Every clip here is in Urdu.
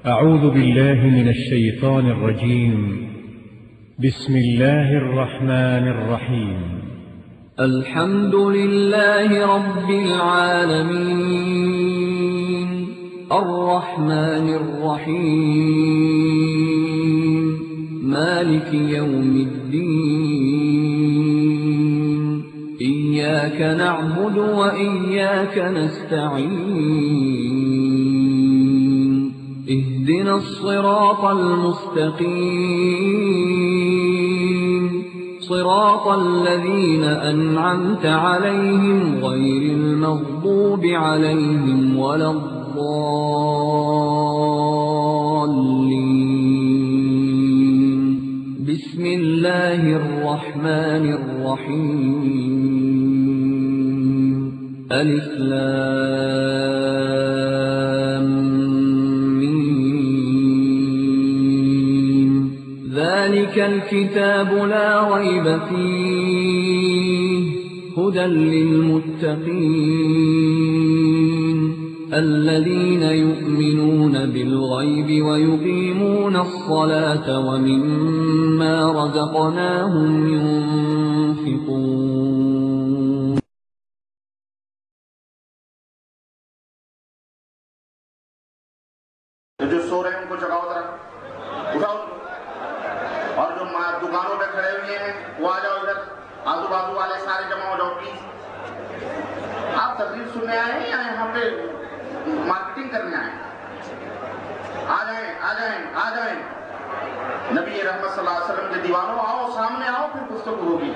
أعوذ بالله من الشيطان الرجيم. بسم الله الرحمن الرحيم. الحمد لله رب العالمين الرحمن الرحيم مالك يوم الدين إياك نعبد وإياك نستعين اهدنا الصراط المستقيم صراط الذين أنعمت عليهم غير المغضوب عليهم ولا الضالين بسم الله الرحمن الرحيم ألف لام ذلك الكتاب لا ريب فيه هدى للمتقين الذين يؤمنون بالغيب ويقيمون الصلاة ومما رزقناهم ينفقون. جو سو رہے ہیں ان کو جگاؤ ذرا، اٹھاؤ، اور جو دکانوں پہ کھڑے ہوئے ہیں وہ آ جاؤ ادھر، آزو بازو والے سارے جمع ہو جاؤ پلیز. آپ تقریر سننے آئے ہیں یا یہاں پہ مارکیٹنگ کرنے آئے ہیں؟ آ جائیں آ جائیں آ جائیں. نبی رحمت صلی اللہ علیہ وسلم کے دیوانوں آؤ، سامنے آؤ، پھر گفتگو ہوگی.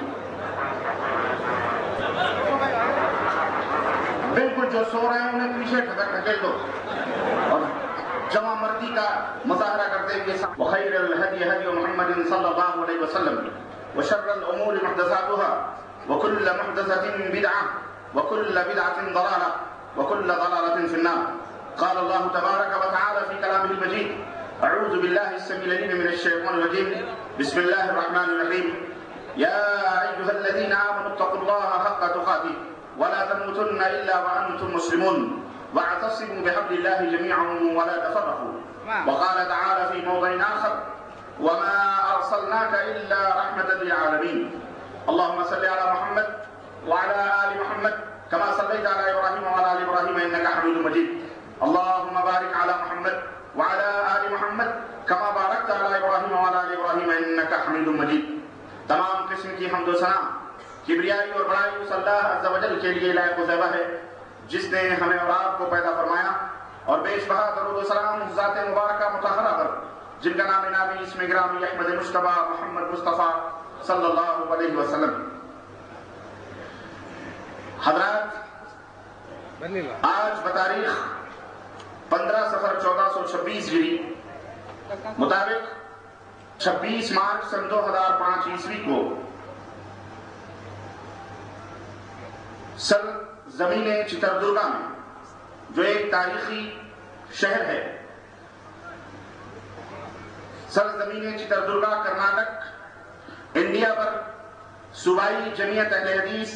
بالکل جو سو رہے ہیں انہیں پیچھے ڈھکیل دو اور جمع مردی کا مظاہرہ کرتے ہوئے وخیر الہدی ہدی محمد صلی اللہ علیہ وسلم وشر الامور محدثاتها وكل محدثة بدعة وكل بدعة ضلالة وكل ضلالة في النار. قال الله تبارك وتعالى في كلامه المجيد أعوذ بالله السميع العليم من الشيطان الرجيم بسم الله الرحمن الرحيم يا أيها الذين آمنوا اتقوا الله حق تقاته ولا تموتن إلا وأنتم مسلمون واعتصموا بحبل الله جميعا ولا تفرقوا. وقال تعالى في موضع آخر وما أرسلناك إلا رحمة للعالمين. اللهم صل على محمد وعلى آل محمد كما صليت على إبراهيم وعلى آل إبراهيم إنك حميد مجيد. اللهم بارك على محمد وعلى آل محمد كما باركت على إبراهيم وعلى آل إبراهيم إنك حميد مجيد. تمام قسم کی حمد و ثنا کبریائی اور بڑائی اس اللہ عز و جل کے لیے لائق و زیبہ ہے جس نے ہمیں اور آپ کو پیدا فرمایا، اور بیش بہا درود و سلام ذات مبارکہ مطہرہ پر جن کا نام نامی اسم گرامی احمد مجتبیٰ محمد مصطفیٰ صلی اللہ علیہ وسلم. حضرات، آج بتاریخ 15 صفر 1426 ہجری مطابق 26 مارچ سن 2005 عیسوی کو سر زمین چتردرگا میں جو ایک تاریخی شہر ہے، سرزمین چتردرگا کرناٹک انڈیا پر صوبائی جمعیت اہل حدیث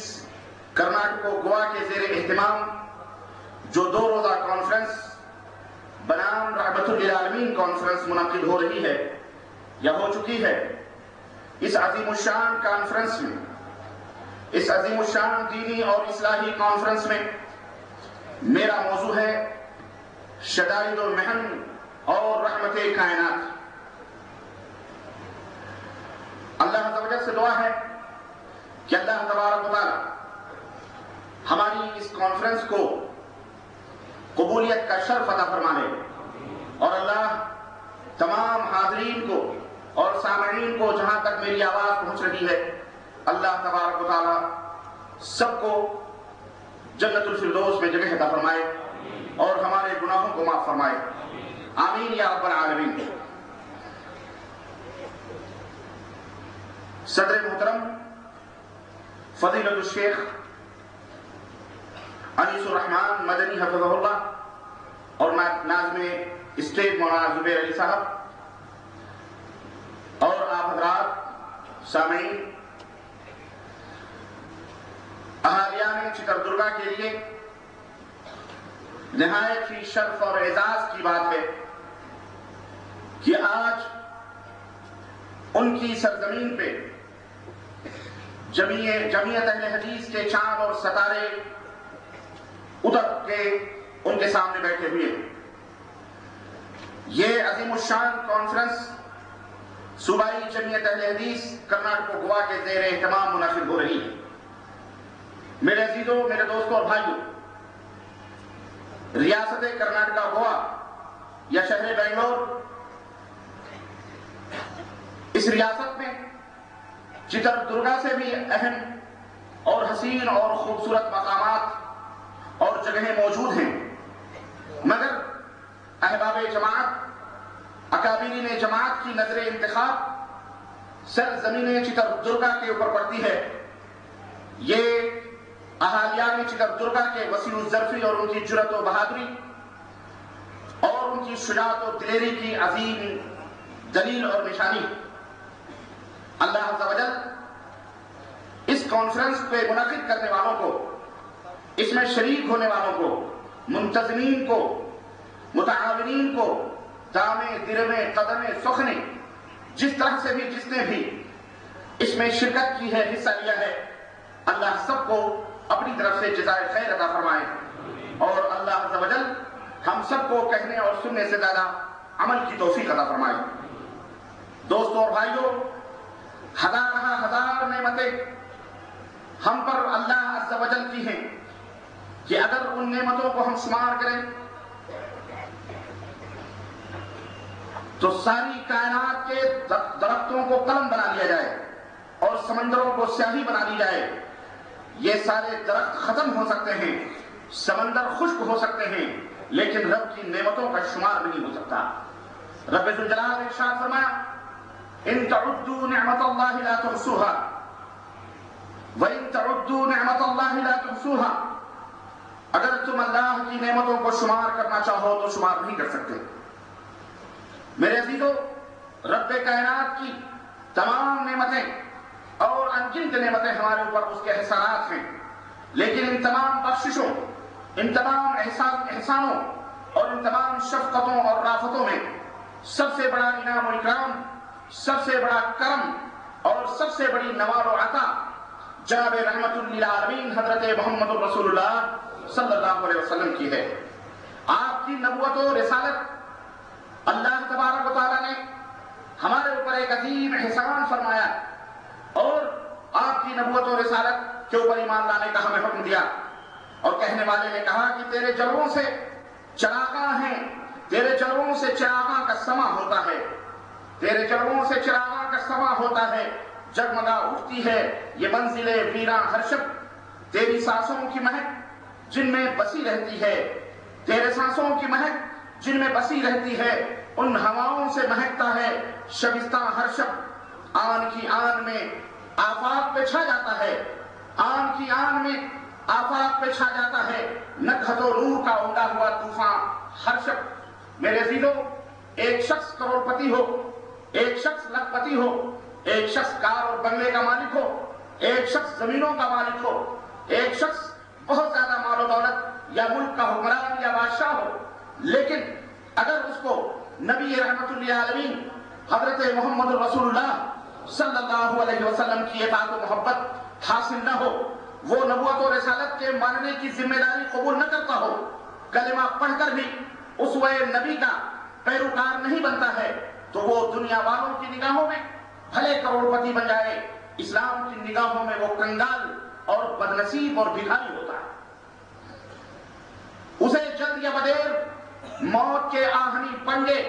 کرناٹک و گوا کے زیر اہتمام جو 2 روزہ کانفرنس بنام رحمت للعالمین کانفرنس منعقد ہو رہی ہے یا ہو چکی ہے. اس عظیم الشان کانفرنس میں، اس عظیم الشان دینی اور اصلاحی کانفرنس میں میرا موضوع ہے شدائد المحن اور رحمت کائنات. اللہ عز و جل سے دعا ہے کہ اللہ تبارک و تعالی ہماری اس کانفرنس کو قبولیت کا شرف عطا فرما لے، اور اللہ تمام حاضرین کو اور سامعین کو جہاں تک میری آواز پہنچ رہی ہے، اللہ تبارک و تعالی سب کو جنت الفردوس میں جگہ عطا فرمائے اور ہمارے گناہوں کو معاف فرمائے. آمین یا رب العالمین. صدر محترم فضیلت الشیخ انیس الرحمن مدنی حفظہ اللہ اور ناظم اسٹیٹ مولانا زبیر علی صاحب اور آپ حضرات سامعین، اہالیان چتردرگا کے لیے نہایت ہی شرف اور اعزاز کی بات ہے کہ آج ان کی سرزمین پہ جمعیت اہل حدیث کے چاند اور ستارے اتر کے ان کے سامنے بیٹھے ہوئے. یہ عظیم الشان کانفرنس صوبائی جمعیت اہل حدیث کرناٹک گوا کے زیر اہتمام منعقد ہو رہی ہے. میرے عزیزوں، میرے دوستوں اور بھائیوں، ریاست کرناٹک گوا یا شہر بنگلور، اس ریاست میں چتر درگا سے بھی اہم اور حسین اور خوبصورت مقامات اور جگہیں موجود ہیں، مگر احباب جماعت، اکابرین جماعت کی نظر انتخاب سرزمین چتر درگا کے اوپر پڑتی ہے. یہ اہالیان چتر درگا کے وسیع الظرفی اور ان کی جرأت و بہادری اور ان کی شجاعت و دلیری کی عظیم دلیل اور نشانی. اللہ عز و جل اس کانفرنس پہ منعقد کرنے والوں کو، اس میں شریک ہونے والوں کو، منتظمین کو، متعاونین کو، دامے درمے قدمے سخنے، جس طرح سے بھی جس نے بھی اس میں شرکت کی ہے، حصہ لیا ہے، اللہ سب کو اپنی طرف سے جزائے خیر عطا فرمائے، اور اللہ عز و جل ہم سب کو کہنے اور سننے سے زیادہ عمل کی توفیق عطا فرمائے. دوستوں اور بھائیوں، ہزار نعمتیں ہم پر اللہ عز و جل کی ہیں کہ اگر ان نعمتوں کو ہم شمار کریں تو ساری کائنات کے درختوں کو قلم بنا لیا جائے اور سمندروں کو سیاہی بنا لی جائے. یہ سارے درخت ختم ہو سکتے ہیں، سمندر خشک ہو سکتے ہیں، لیکن رب کی نعمتوں کا شمار نہیں ہو سکتا. رب ذوالجلال نے ارشاد فرمایا، ان تعدوا نعمت اللہ لا تحصوها وان تعدوا نعمت اللہ لا تحصوها. اگر تم اللہ کی نعمتوں کو شمار کرنا چاہو تو شمار نہیں کر سکتے. میرے عزیزو، رب کائنات کی تمام نعمتیں اور انگنت نعمتیں ہمارے اوپر اس کے احسانات ہیں، لیکن ان تمام بخششوں، ان تمام احسانوں اور ان تمام شفقتوں اور رافتوں میں سب سے بڑا انعام و اکرام، سب سے بڑا کرم اور سب سے بڑی نوال و عطا جناب رحمت للعالمین حضرت محمد رسول اللہ صلی اللہ علیہ وسلم کی ہے. آپ کی نبوت و رسالت، اللہ تبارک و تعالیٰ نے ہمارے اوپر ایک عظیم احسان فرمایا اور آپ کی نبوت و رسالت کے اوپر ایمان لانے کا ہمیں حکم دیا، اور کہنے والے نے کہا کہ تیرے جلووں سے چراغاں ہیں، تیرے جلووں سے چراغاں کا سما ہوتا ہے، تیرے جلووں سے چراغاں کا سما ہوتا ہے، جگمگا اٹھتی ہے یہ منزل ویراں ہر شب. تیری سانسوں کی مہک جن میں بسی رہتی ہے، تیرے سانسوں کی مہک جن میں بسی رہتی ہے، ان ہواؤں سے مہکتا ہے شبستہ ہر شب. آن کی آن میں آفاق پہ چھا جاتا ہے، آن کی آن میں آفاق پہ چھا جاتا ہے، نکہت و نور کا اڑا ہوا طوفان ہر شب. میرے عزیزو، ایک شخص کروڑپتی ہو، ایک شخص لکھپتی ہو، ایک شخص کار اور بنگلے کا مالک ہو، ایک شخص زمینوں کا مالک ہو، ایک شخص بہت زیادہ مال و دولت یا ملک کا حکمران یا بادشاہ ہو، لیکن اگر اس کو نبی رحمت للعالمین حضرت محمد رسول اللہ صلی اللہ علیہ وسلم کی اطاعت و محبت حاصل نہ ہو، وہ نبوت و رسالت کے ماننے کی ذمہ داری قبول نہ کرتا ہو، کلمہ پڑھ کر بھی اسوہ نبی کا پیروکار نہیں بنتا ہے، تو وہ دنیا والوں کی نگاہوں میں بھلے کروڑپتی بن جائے، اسلام کی نگاہوں میں وہ کنگال اور بدنصیب اور بھکاری ہوتا ہے. اسے جلد یا بدیر موت کے آہنی پنجے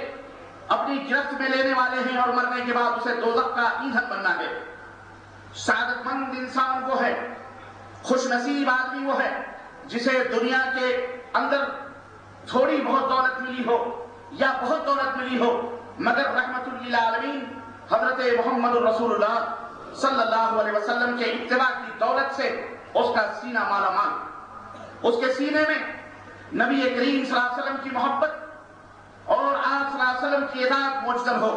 اپنی گرفت میں لینے والے ہیں، اور مرنے کے بعد اسے دوزخ کا ایندھن بننا ہے. سعادت مند انسان وہ ہے، خوش نصیب آدمی وہ ہے جسے دنیا کے اندر تھوڑی بہت دولت ملی ہو یا بہت دولت ملی ہو، مگر رحمت للعالمین حضرت محمد رسول اللہ صلی اللہ علیہ وسلم کے اتباع کی دولت سے اس کا سینہ مالا مال، اس کے سینے میں نبی کریم صلی اللہ علیہ وسلم کی محبت اور آپ صلی اللہ علیہ وسلم کی اطاعت مجدل ہو.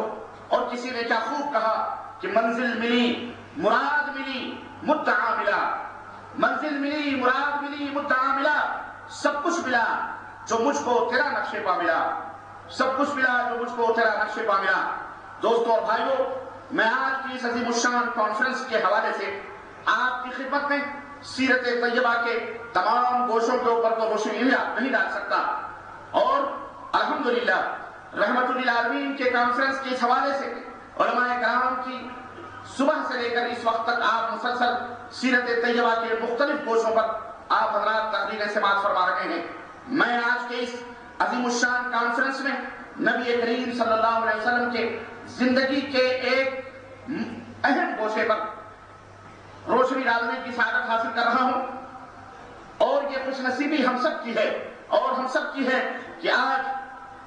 اور کسی نے کیا خوب کہا کہ منزل ملی، مراد ملی، مدعا ملا. منزل ملی، مراد ملی، مدعا ملا، سب کچھ ملا جو مجھ کو تیرا نقشے پا ملا. سب کچھ ملا جو مجھ کو تیرا نقش پا ملا۔ دوستوں اور بھائیوں، میں آج کی اس عظیم الشان کانفرنس کے حوالے سے آپ کی خدمت میں سیرت طیبہ کے تمام گوشوں کے اوپر تو روشنی نہیں ڈال سکتا، اور الحمدللہ رحمت للعالمین کے کانفرنس کے اس حوالے سے علماء کرام کی صبح سے لے کر اس وقت تک آپ مسلسل سیرت طیبہ کے مختلف گوشوں پر آپ حضرات تقریریں سماعت فرما رہے ہیں۔ میں آج کے اس عظیم الشان کانفرنس میں نبی کریم صلی اللہ علیہ وسلم کے زندگی کے ایک اہم گوشے پر روشنی ڈالنے کی سعادت حاصل کر رہا ہوں، اور یہ خوش نصیبی ہم سب کی ہے، اور ہم سب کی ہے کہ آج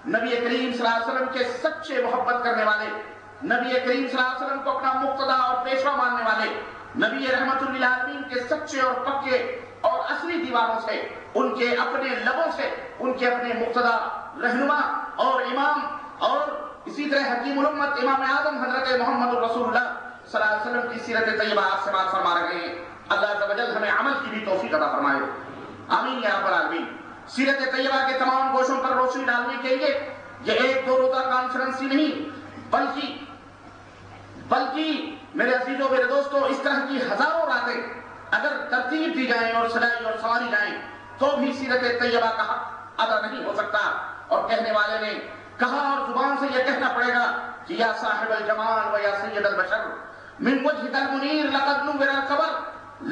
نبی کریم صلی اللہ علیہ وسلم کے سچے محبت کرنے والے، نبی کریم صلی اللہ علیہ وسلم کو اپنا مقتدا اور پیشوا ماننے والے، نبی رحمت للعالمین کے سچے اور پکے اور اصلی دیوانوں سے، ان کے اپنے لبوں سے، ان کے اپنے مقتدا رہنما اور امام، اور اسی طرح حکیم الامت امام اعظم حضرت محمد رسول اللہ صلی اللہ علیہ وسلم کی سیرت طیبہ آپ سے بات فرما رہے ہیں۔ اللہ عز و جل ہمیں عمل کی بھی توفیق عطا فرمائے، آمین یا رب العالمین۔ سیرت طیبہ کے تمام گوشوں پر روشنی ڈالنے کے لیے یہ ایک دو روزہ کانفرنس ہی نہیں، بلکہ میرے عزیزوں میرے دوستوں، اس طرح کی ہزاروں راتیں اگر ترتیب دی جائیں اور سجائی اور سواری جائیں تو بھی سیرت طیبہ کا حق ادا نہیں ہو سکتا۔ اور کہنے والے نے کہا، اور زبان سے یہ کہنا پڑے گا کہ یا صاحب الجمال و یا سید البشر من وجهك المنیر لقد نور القبر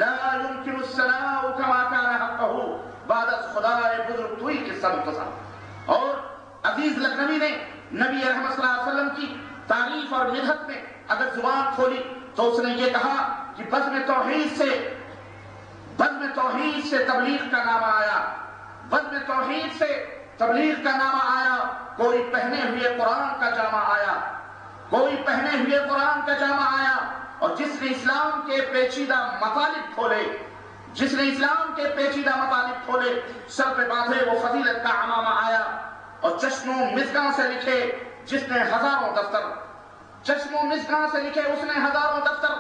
لا يمكن الثناء كما كان حقه بعد خدائے بزرگ توئی قصہ مختصر۔ اور عزیز لکھنوی نے نبی رحمت صلی اللہ علیہ وسلم کی تعریف اور مدحت میں اگر زبان کھولی تو اس نے یہ کہا کہ بزم توحید سے تبلیغ کا نام آیا، بزم توحید سے تبلیغ کا نام آیا، کوئی پہنے ہوئے قرآن کا جامع آیا، کوئی پہنے ہوئے قرآن کا جامع آیا، اور جس نے اسلام کے پیچیدہ مطالب کھولے، جس نے اسلام کے پیچیدہ مطالب کھولے، سر پہ باندھے وہ فضیلت کا عمامہ آیا، اور چشم و مژگاں سے لکھے جس نے ہزاروں دفتر، چشم و مژگاں سے لکھے اس نے ہزاروں دفتر،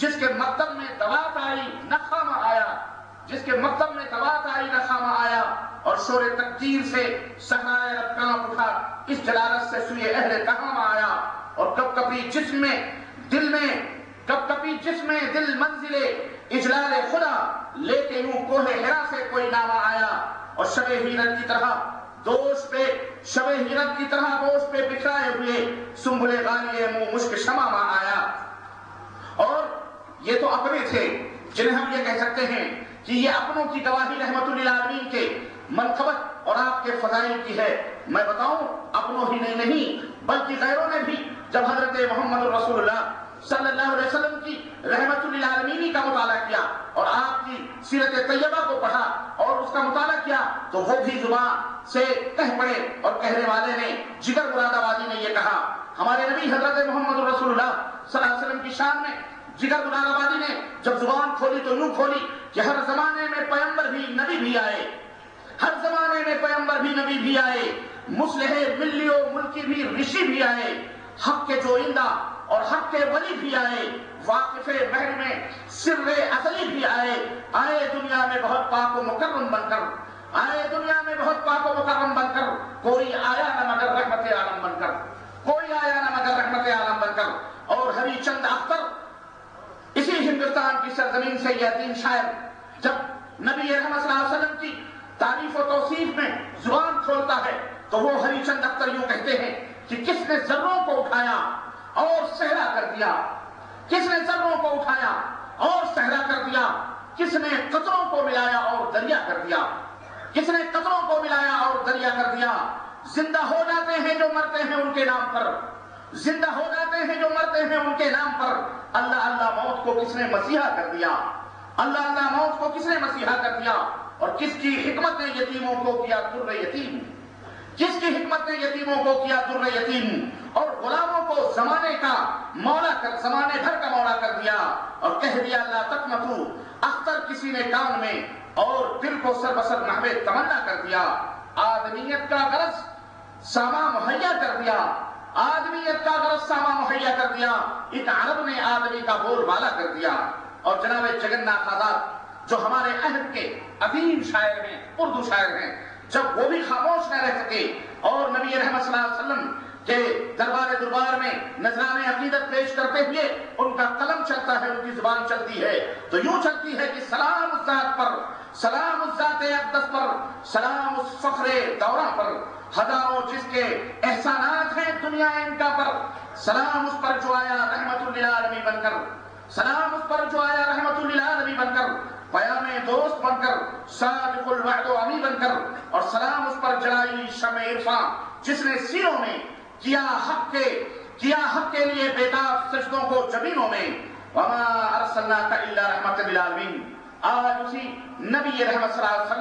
جس کے مکتب میں دوات آئی نخامہ آیا، جس کے مکتب میں دوات آئی نخامہ آیا، اور شور تکبیر سے صحرائے رب کانپ اٹھا، اس جلالت سے سوئے اہل تہامہ آیا، اور کب کبھی جسم میں دل منزل اجلال خدا لے کے یوں کوہ ہرا سے کوئی نامہ آیا، اور شب ہیرت کی طرح دوست پہ بکھرائے ہوئے سنبل غالیے منہ مشک شمامہ آیا۔ اور یہ تو اپنے تھے جنہیں ہم یہ کہہ سکتے ہیں کہ یہ اپنوں کی گواہی رحمت للعالمین کے منقبت اور آپ کے فضائل کی ہے۔ میں بتاؤں، اپنوں ہی نہیں بلکہ غیروں نے بھی جب حضرت محمد رسول اللہ صلی اللہ علیہ وسلم کی رحمت للعالمین کا مطالعہ کیا اور آپ کی سیرت طیبہ کو پڑھا اور اس کا مطالعہ کیا، تو وہ بھی زبان سے کہہ پڑے، اور کہنے والے نے جگر مراد آبادی نے یہ کہا، ہمارے نبی حضرت محمد رسول اللہ صلی اللہ علیہ وسلم کی شان میں جگر مراد آبادی نے جب زبان کھولی تو یوں کھولی کہ ہر زمانے میں پیغمبر بھی نبی بھی آئے، ہر زمانے میں پیغمبر بھی نبی بھی آئے، مصلح ملی و ملکی بھی رشی بھی آئے، حق کے جوئندہ اور حق کے ولی بھی آئے، واقف بحر میں سر ازلی بھی آئے دنیا میں بہت پاک و مکرم بن کر، آئے دنیا میں بہت پاک و مکرم بن کر، کوئی آیا نہ مگر رحمت عالم بن کر، کوئی آیا نہ مگر رحمت عالم بن کر۔ اور ہری چند اختر اسی ہندوستان کی سرزمین سے یہ عظیم شاعر جب نبی رحمت صلی اللہ علیہ وسلم کی تعریف و توصیف میں زبان کھولتا ہے تو وہ ہری چند اختر یوں کہتے ہیں کہ کس نے ذروں کو اٹھایا اور صحرا کر دیا، کس نے ذروں کو اٹھایا اور صحرا کر دیا، کس نے قطروں کو ملایا اور دریا کر دیا، کس نے قطروں کو ملایا اور دریا کر دیا۔ زندہ ہو جاتے ہیں جو مرتے ہیں ان کے نام پر، زندہ ہو جاتے ہیں جو مرتے ہیں ان کے نام پر، اللہ اللہ موت کو کس نے مسیحا کر دیا، اللہ اللہ موت کو کس نے مسیحا کر دیا۔ اور کس کی حکمت نے یتیموں کو کیا در یتیم، کس کی حکمت نے یتیموں کو کیا در یتیم، اور غلاموں کو زمانے کا مولا کر، زمانے بھر کا مولا کر دیا، اور کہہ دیا لا تقنطوا، اختر کسی نے کان میں اور دل کو سر بسر نحوے تمنا کر دیا۔ آدمیت کا غرض ساما مہیا کر دیا، آدمیت کا غرض ساما مہیا کر دیا، ایک عرب نے آدمی کا بول بالا کر دیا۔ اور جناب جگن ناتھ آزاد جو ہمارے عہد کے عظیم شاعر ہیں، اردو شاعر ہیں، جب وہ بھی خاموش نہ رہ سکے اور نبی رحمت صلی اللہ علیہ وسلم کہ دربار میں نذران عقیدت پیش کرتے ہوئے ان کا قلم چلتا ہے، ان کی زبان چلتی ہے تو یوں چلتی ہے کہ سلام اس ذات پر، سلام اس ذات اقدس پر، سلام اس فخر دورہ پر، ہزاروں جس کے احسانات ہیں دنیا ان کا پر، سلام اس پر جو آیا رحمت للعالمین بن کر، سلام اس پر جو آیا رحمت للعالمین بن کر، پیام دوست بن کر، صادق الوعد و امی بن کر، اور سلام اس پر جلائی شمع عرفاں جس نے سینوں میں کیا حق کے لیے بیدار سجدوں کو جبینوں میں، وما ارسلناک الا رحمت للعالمین۔ آج اسی نبی رحمت صلی اللہ علیہ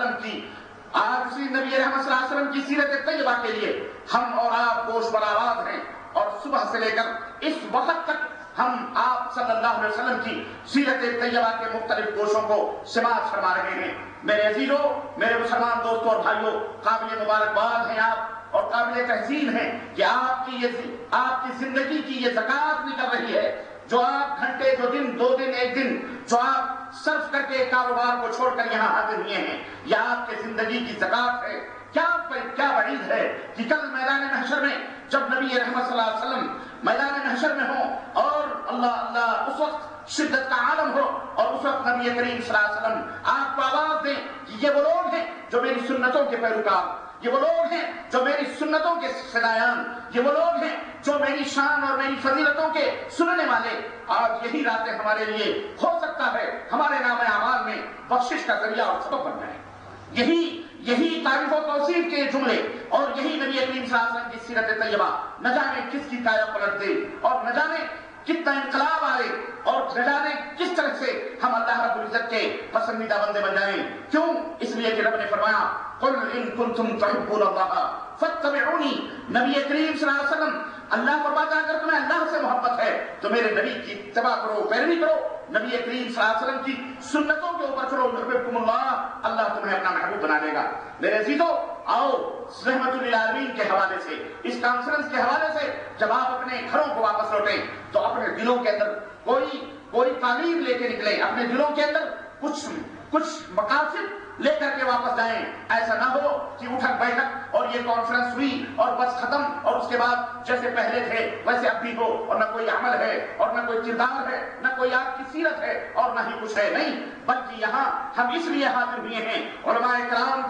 وسلم کی سیرت طیبہ کے لیے ہم اور آپ گوش برآباد ہیں، اور صبح سے لے کر اس وقت تک ہم آپ صلی اللہ علیہ وسلم کی سیرت طیبہ کے مختلف گوشوں کو سماعت فرما رہے ہیں۔ میرے عزیزوں، میرے مسلمان دوستوں اور بھائیوں، قابل مبارکباد ہیں آپ اور قابل تحسین ہے کہ آپ کی زندگی کی یہ زکوٰۃ نکل رہی ہے، جو آپ گھنٹے، جو دن، 2 دن، 1 دن جو آپ صرف کر کے کاروبار کو چھوڑ کر یہاں حاضر ہوئے ہیں، یہ آپ کے زندگی کی زکوٰۃ ہے۔ کیا وعید ہے کہ کل میدان محشر میں جب نبی رحمت صلی اللہ علیہ وسلم میدان محشر میں ہوں اور اللہ اس وقت شدت کا عالم ہو، اور اس وقت نبی کریم صلی اللہ علیہ وسلم آپ کو آواز دیں کہ یہ وہ لوگ ہیں جو میری سنتوں کے پیروکار، یہ وہ لوگ ہیں جو میری سنتوں کے فدایان، یہ وہ لوگ ہیں جو میری شان اور میری فضیلتوں کے سننے والے۔ آج یہی راتیں ہمارے لیے ہو سکتا ہے ہمارے نام اعمال میں بخشش کا ذریعہ اور سبب بن جائے۔ یہی تعریف و توصیف کے جملے اور یہی نبی کریم صلی اللہ علیہ وسلم کی سیرت طیبہ نہ جانے کس کی کایا پلٹ دے، اور نہ جانے کتنا انقلاب آئے، اور نہ جانے کس طرح سے ہم اللہ رب العزت کے پسندیدہ بندے بن جائیں۔ کیوں؟ اس لیے کہ رب نے فرمایا قل ان کنتم تحبون اللہ فاتبعونی۔ نبی کریم صلی اللہ علیہ وسلم اللہ فرماتا ہے اگر تمہیں اللہ سے محبت ہے تو میرے نبی کی اتباع کرو، پیروی کرو، نبی کریم صلی اللہ علیہ وسلم کی سنتوں کے اوپر چلو، یحببکم اللہ تمہیں اپنا محبوب بنا دے گا۔ میرے عزیزوں، آؤ رحمت للعالمین کے حوالے سے، اس کانفرنس کے حوالے سے جب آپ اپنے گھروں کو واپس لوٹیں تو اپنے دلوں کے اندر کوئی تعلیم لے کے نکلیں، اپنے دلوں کے اندر کچھ مقاصد لے کر کے واپس جائیں۔ ایسا نہ ہو کہ اٹھک بیٹھک اور یہ کانفرنس ہوئی اور بس ختم، اور اس کے بعد جیسے پہلے تھے ویسے اب بھی ہو، اور نہ کوئی عمل ہے اور نہ کوئی کردار ہے، نہ کوئی آپ کی سیرت ہے اور نہ ہی کچھ ہے۔ نہیں، بلکہ یہاں ہم اس لیے حاضر ہوئے ہیں، علماء کرام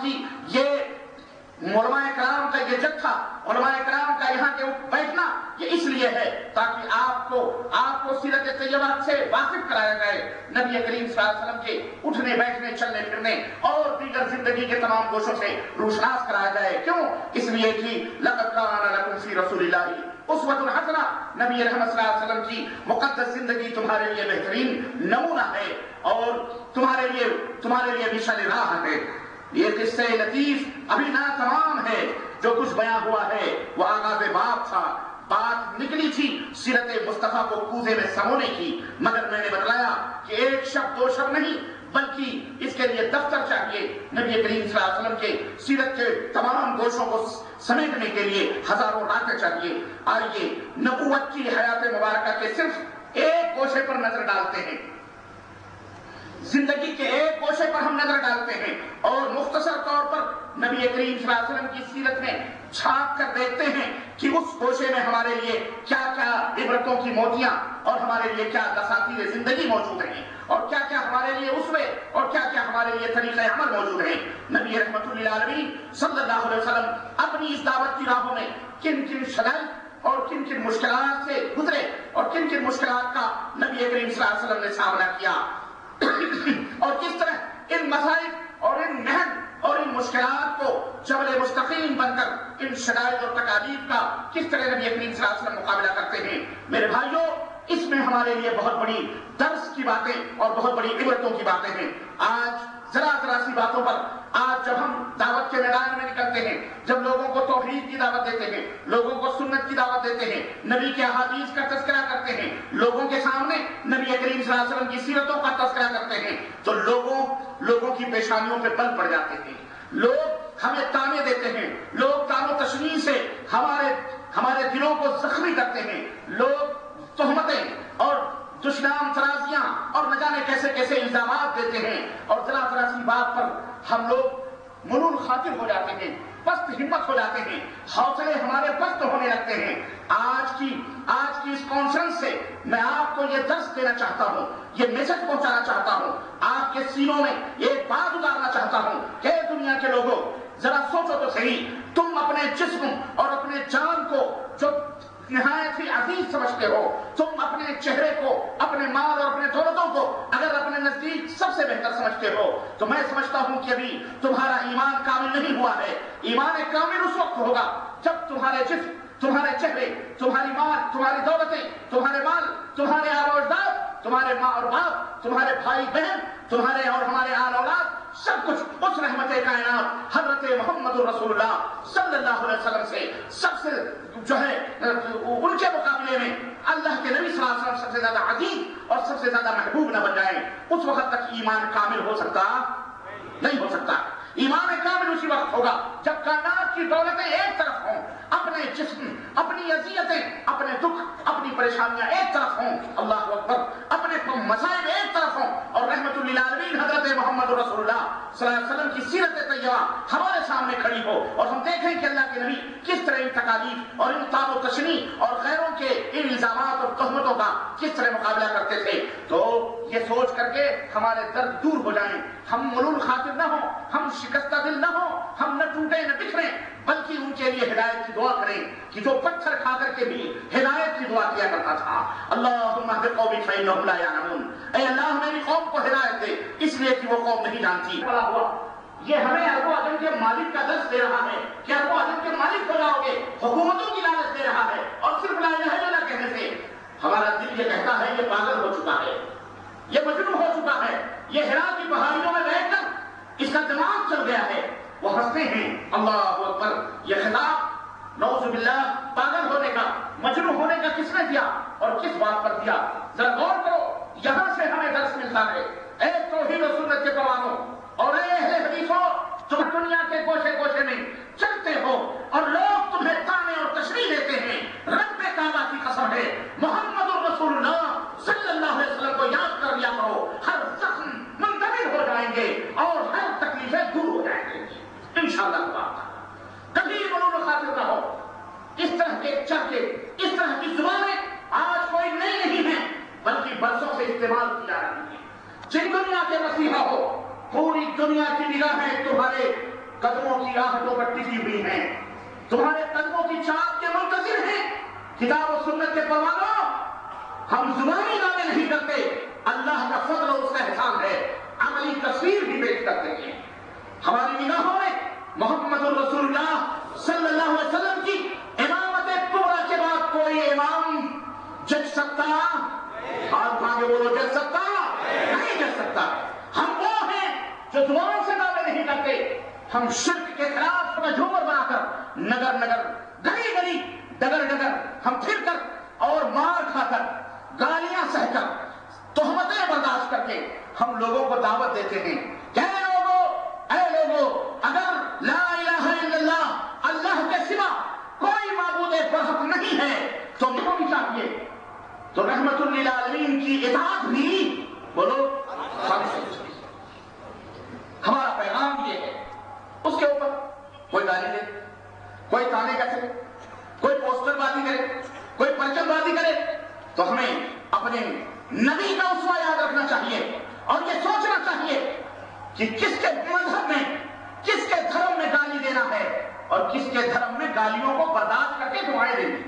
کا یہ جتھا، علماء کرام کا یہاں کے بیٹھنا یہ اس لیے ہے تاکہ آپ کو سیرت طیبہ سے واقف کرایا جائے، نبی کریم صلی اللہ علیہ وسلم کے اٹھنے بیٹھنے چلنے پھرنے اور دیگر زندگی کے تمام گوشوں سے روشناس کرایا جائے۔ کیوں؟ اس لیے کہ لقد کان لکم فی رسول اللہ اسوۃ حسنہ، نبی رحمت صلی اللہ علیہ وسلم کی مقدس زندگی تمہارے لیے بہترین نمونہ ہے اور تمہارے لیے مشعل راہ ہے۔ یہ قصہ لطیف ابھی نہ تمام ہے، جو کچھ بیان ہوا ہے وہ آغاز باب تھا، بات نکلی تھی سیرت مصطفیٰ کو کوزے میں سمونے کی، مگر میں نے بتلایا کہ 1 شب 2 شب نہیں، بلکہ اس کے لیے دفتر چاہیے۔ نبی کریم صلی اللہ علیہ وسلم کے سیرت کے تمام گوشوں کو سمیٹنے کے لیے ہزاروں راتیں چاہیے۔ آئیے نبوت کی حیات مبارکہ کے صرف ایک گوشے پر نظر ڈالتے ہیں، زندگی کے ایک گوشے پر ہم نظر ڈالتے ہیں اور مختصر طور پر نبی کریم صلی اللہ علیہ وسلم کی سیرت میں چھاپ کر دیکھتے ہیں کہ اس گوشے میں ہمارے لیے کیا کیا عبرتوں کی موتیاں اور ہمارے لیے کیا دساتیر زندگی موجود ہیں، اور کیا کیا ہمارے لیے اسوے اور کیا کیا ہمارے لیے طریقہ عمل موجود ہیں۔ نبی رحمت للعالمین صلی اللہ علیہ وسلم اپنی اس دعوت کی راہوں میں کن کن شدائد اور کن کن مشکلات سے گزرے اور کن کن مشکلات کا نبی کریم صلی اللہ علیہ وسلم نے سامنا کیا، اور کس طرح ان مسائل اور ان محنت اور ان مشکلات کو جبل مستقیم بن کر ان شدائد اور تکالیف کا کس طرح نبی کریم صلی اللہ علیہ وسلم مقابلہ کرتے ہیں۔ میرے بھائیوں، اس میں ہمارے لیے بہت بڑی درس کی باتیں اور بہت بڑی عبرتوں کی باتیں ہیں۔ آج ذرا سی باتوں پر آج جب ہم دعوت کے میدان میں نکلتے ہیں، جب لوگوں کو توحید کی دعوت دیتے ہیں، لوگوں کو سنت کی دعوت دیتے ہیں، نبی کے احادیث کا تذکرہ کرتے ہیں، لوگوں کے سامنے نبی کریم صلی اللہ علیہ وسلم کی سیرتوں کا تذکرہ کرتے ہیں، تو لوگوں کی پیشانیوں پہ بل پڑ جاتے ہیں، لوگ ہمیں تانے دیتے ہیں، لوگ تان و تشنیع سے ہمارے دلوں کو زخمی کرتے ہیں، لوگ تہمتیں اور دشنام ترازیاں اور نہ جانے کیسے کیسے الزامات دیتے ہیں، اور ذرا سی بات پر ہم لوگ ملول خاطر ہو جاتے ہیں، پست ہمت ہو جاتے ہیں، حوصلے ہمارے پست ہونے لگتے ہیں۔ آج کی اس کانفرنس سے میں آپ کو یہ درس دینا چاہتا ہوں، یہ میسج پہنچانا چاہتا ہوں، آپ کے سینوں میں ایک بات اتارنا چاہتا ہوں کہ دنیا کے لوگوں ذرا سوچو تو صحیح، تم اپنے جسم اور اپنے جان کو جو نہایت ہی عزیز سمجھتے ہو، تم اپنے چہرے کو، اپنے مال اور اپنے دولتوں کو اگر اپنے نزدیک سب سے بہتر سمجھتے ہو تو میں سمجھتا ہوں کہ ابھی تمہارا ایمان کامل نہیں ہوا ہے۔ ایمان کامل اس وقت ہوگا جب تمہارے جسم، تمہارے چہرے، تمہاری مال، تمہاری دولتیں، تمہارے مال، تمہارے آبا و اجداد، تمہارے ماں اور باپ، تمہارے بھائی بہن، تمہارے اور ہمارے آل اولاد، سب کچھ اس رحمت کائنات حضرت محمد رسول اللہ صلی اللہ علیہ وسلم سے سب سے جو ہے ان کے مقابلے میں اللہ کے نبی صلی اللہ علیہ وسلم سب سے زیادہ عزیز اور سب سے زیادہ محبوب نہ بن جائے، اس وقت تک ایمان کامل ہو سکتا نہیں ہو سکتا۔ ایمان کامل اسی وقت ہوگا جب کائنات کی دولتیں ایک طرف ہوں، اپنے جسم، اپنی اذیتیں، اپنے دکھ، اپنی پریشانیاں ایک طرف ہوں، اللہ اکبر، اپنے مسائل ایک طرف ہوں، اور رحمت للعالمین حضرت محمد رسول اللہ صلی اللہ علیہ وسلم کی سیرت طیبہ ہمارے سامنے کھڑی ہو، اور ہم دیکھیں کہ اللہ کے نبی کس طرح ان تکالیف اور ان تاب و تشنیع اور غیروں کے ان الزامات اور تہمتوں کا کس طرح مقابلہ کرتے تھے، تو یہ سوچ کر کے ہمارے درد دور ہو جائیں، ہم ملول خاطر نہ ہوں، ہم شکستہ دل نہ ہوں، ہم نہ ٹوٹے نہ بکھریں، بلکہ ان کے لیے ہدایت کی دعا کریں کہ جو پتھر کھا کر کے بھی ہدایت کی دعا کیا کرتا تھا، اللہم اہد قومی فإنہم لا یعلمون، اے اللہ میری قوم کو ہدایت دے اس لیے کہ وہ قوم نہیں جانتی۔ یہ ہمیں ارب و عجم کے مالک کا درس دے رہا ہے کہ ارب و عجم کے مالک ہو جاؤ گے، حکومتوں کی لالچ دے رہا ہے، اور صرف لا الہ الا اللہ کہنے سے ہمارا دل یہ کہتا ہے یہ پاگل ہو چکا ہے، یہ مجنون ہو چکا ہے، یہ ہرا کی پہاڑیوں میں بیٹھ کر اس کا دماغ چل گیا ہے۔ وہ ہنستے ہیں، اللہ اکبر، یہ خطاب نعوذ باللہ پاگل ہونے کا، مجنون ہونے کا کس نے دیا اور کس بات پر دیا؟ ذرا غور کرو، یہاں سے ہمیں درس ملتا ہے۔ اے توحید و سنت کے پروانوں اور اے اہل حدیثوں، تم دنیا کے گوشے گوشے میں چلتے ہو اور لوگ تمہیں تانے اور تشریح دیتے ہیں، رب کعبہ کی قسم ہے، محمد الرسول اللہ صلی اللہ علیہ وسلم کو یاد کر لیا کرو، ہر زخم منتقل ہو جائیں گے اور ہر تکلیفیں دور ہو جائیں گے انشاءاللہ تعالی۔ کبھی ملول خاطر نہ ہو، اس طرح کے چرچے، اس طرح کی زبانیں آج کوئی نئی نہیں ہیں، بلکہ برسوں سے استعمال کی جا رہی ہیں۔ جن دنیا کے مسیحا ہو، پوری دنیا کی نگاہیں تمہارے قدموں کی راحتوں پر ٹکی ہوئی ہیں، تمہارے قدموں کی چاک کے منتظر ہیں۔ کتاب و سنت کے پروانوں، ہم زبانی دعوے نہیں کرتے، اللہ کا فضل اور اس کا احسان ہے، عملی تصویر بھی پیش کرتے ہیں۔ ہماری نگاہوں میں محمد الرسول اللہ صلی اللہ علیہ وسلم کی امامت کبریٰ کے بعد کوئی امام جج سکتا، ہاتھ مانگے بولو، جج سکتا نہیں جج سکتا۔ ہم وہ ہیں جو زبان سے دعوے نہیں کرتے، ہم شرک کے خلاف کا جھومر بنا کر نگر نگر، گلی گلی، ڈگر ڈگر ہم پھر کر اور مار کھا کر، گالیاں سہ کر، تہمتیں برداشت کر کے ہم لوگوں کو دعوت دیتے ہیں کہ اے لوگوں، اگر لا الہ الا اللہ، اللہ کے سوا کوئی معبود برحق نہیں ہے تو ہم کو بھی چاہیے تو رحمت للعالمین کی اطاعت بھی بولو خالص۔ ہمارا پیغام یہ ہے، اس کے اوپر کوئی گالی دے، کوئی تانے کسے، کوئی پوسٹر بازی کرے، کوئی پرچم بازی کرے، تو ہمیں اپنے نبی کا اسوہ یاد رکھنا چاہیے اور یہ سوچنا چاہیے کہ کس کے مذہب میں، کس کے دھرم میں گالی دینا ہے اور کس کے دھرم میں گالیوں کو برداشت کر کے دعائیں دینی۔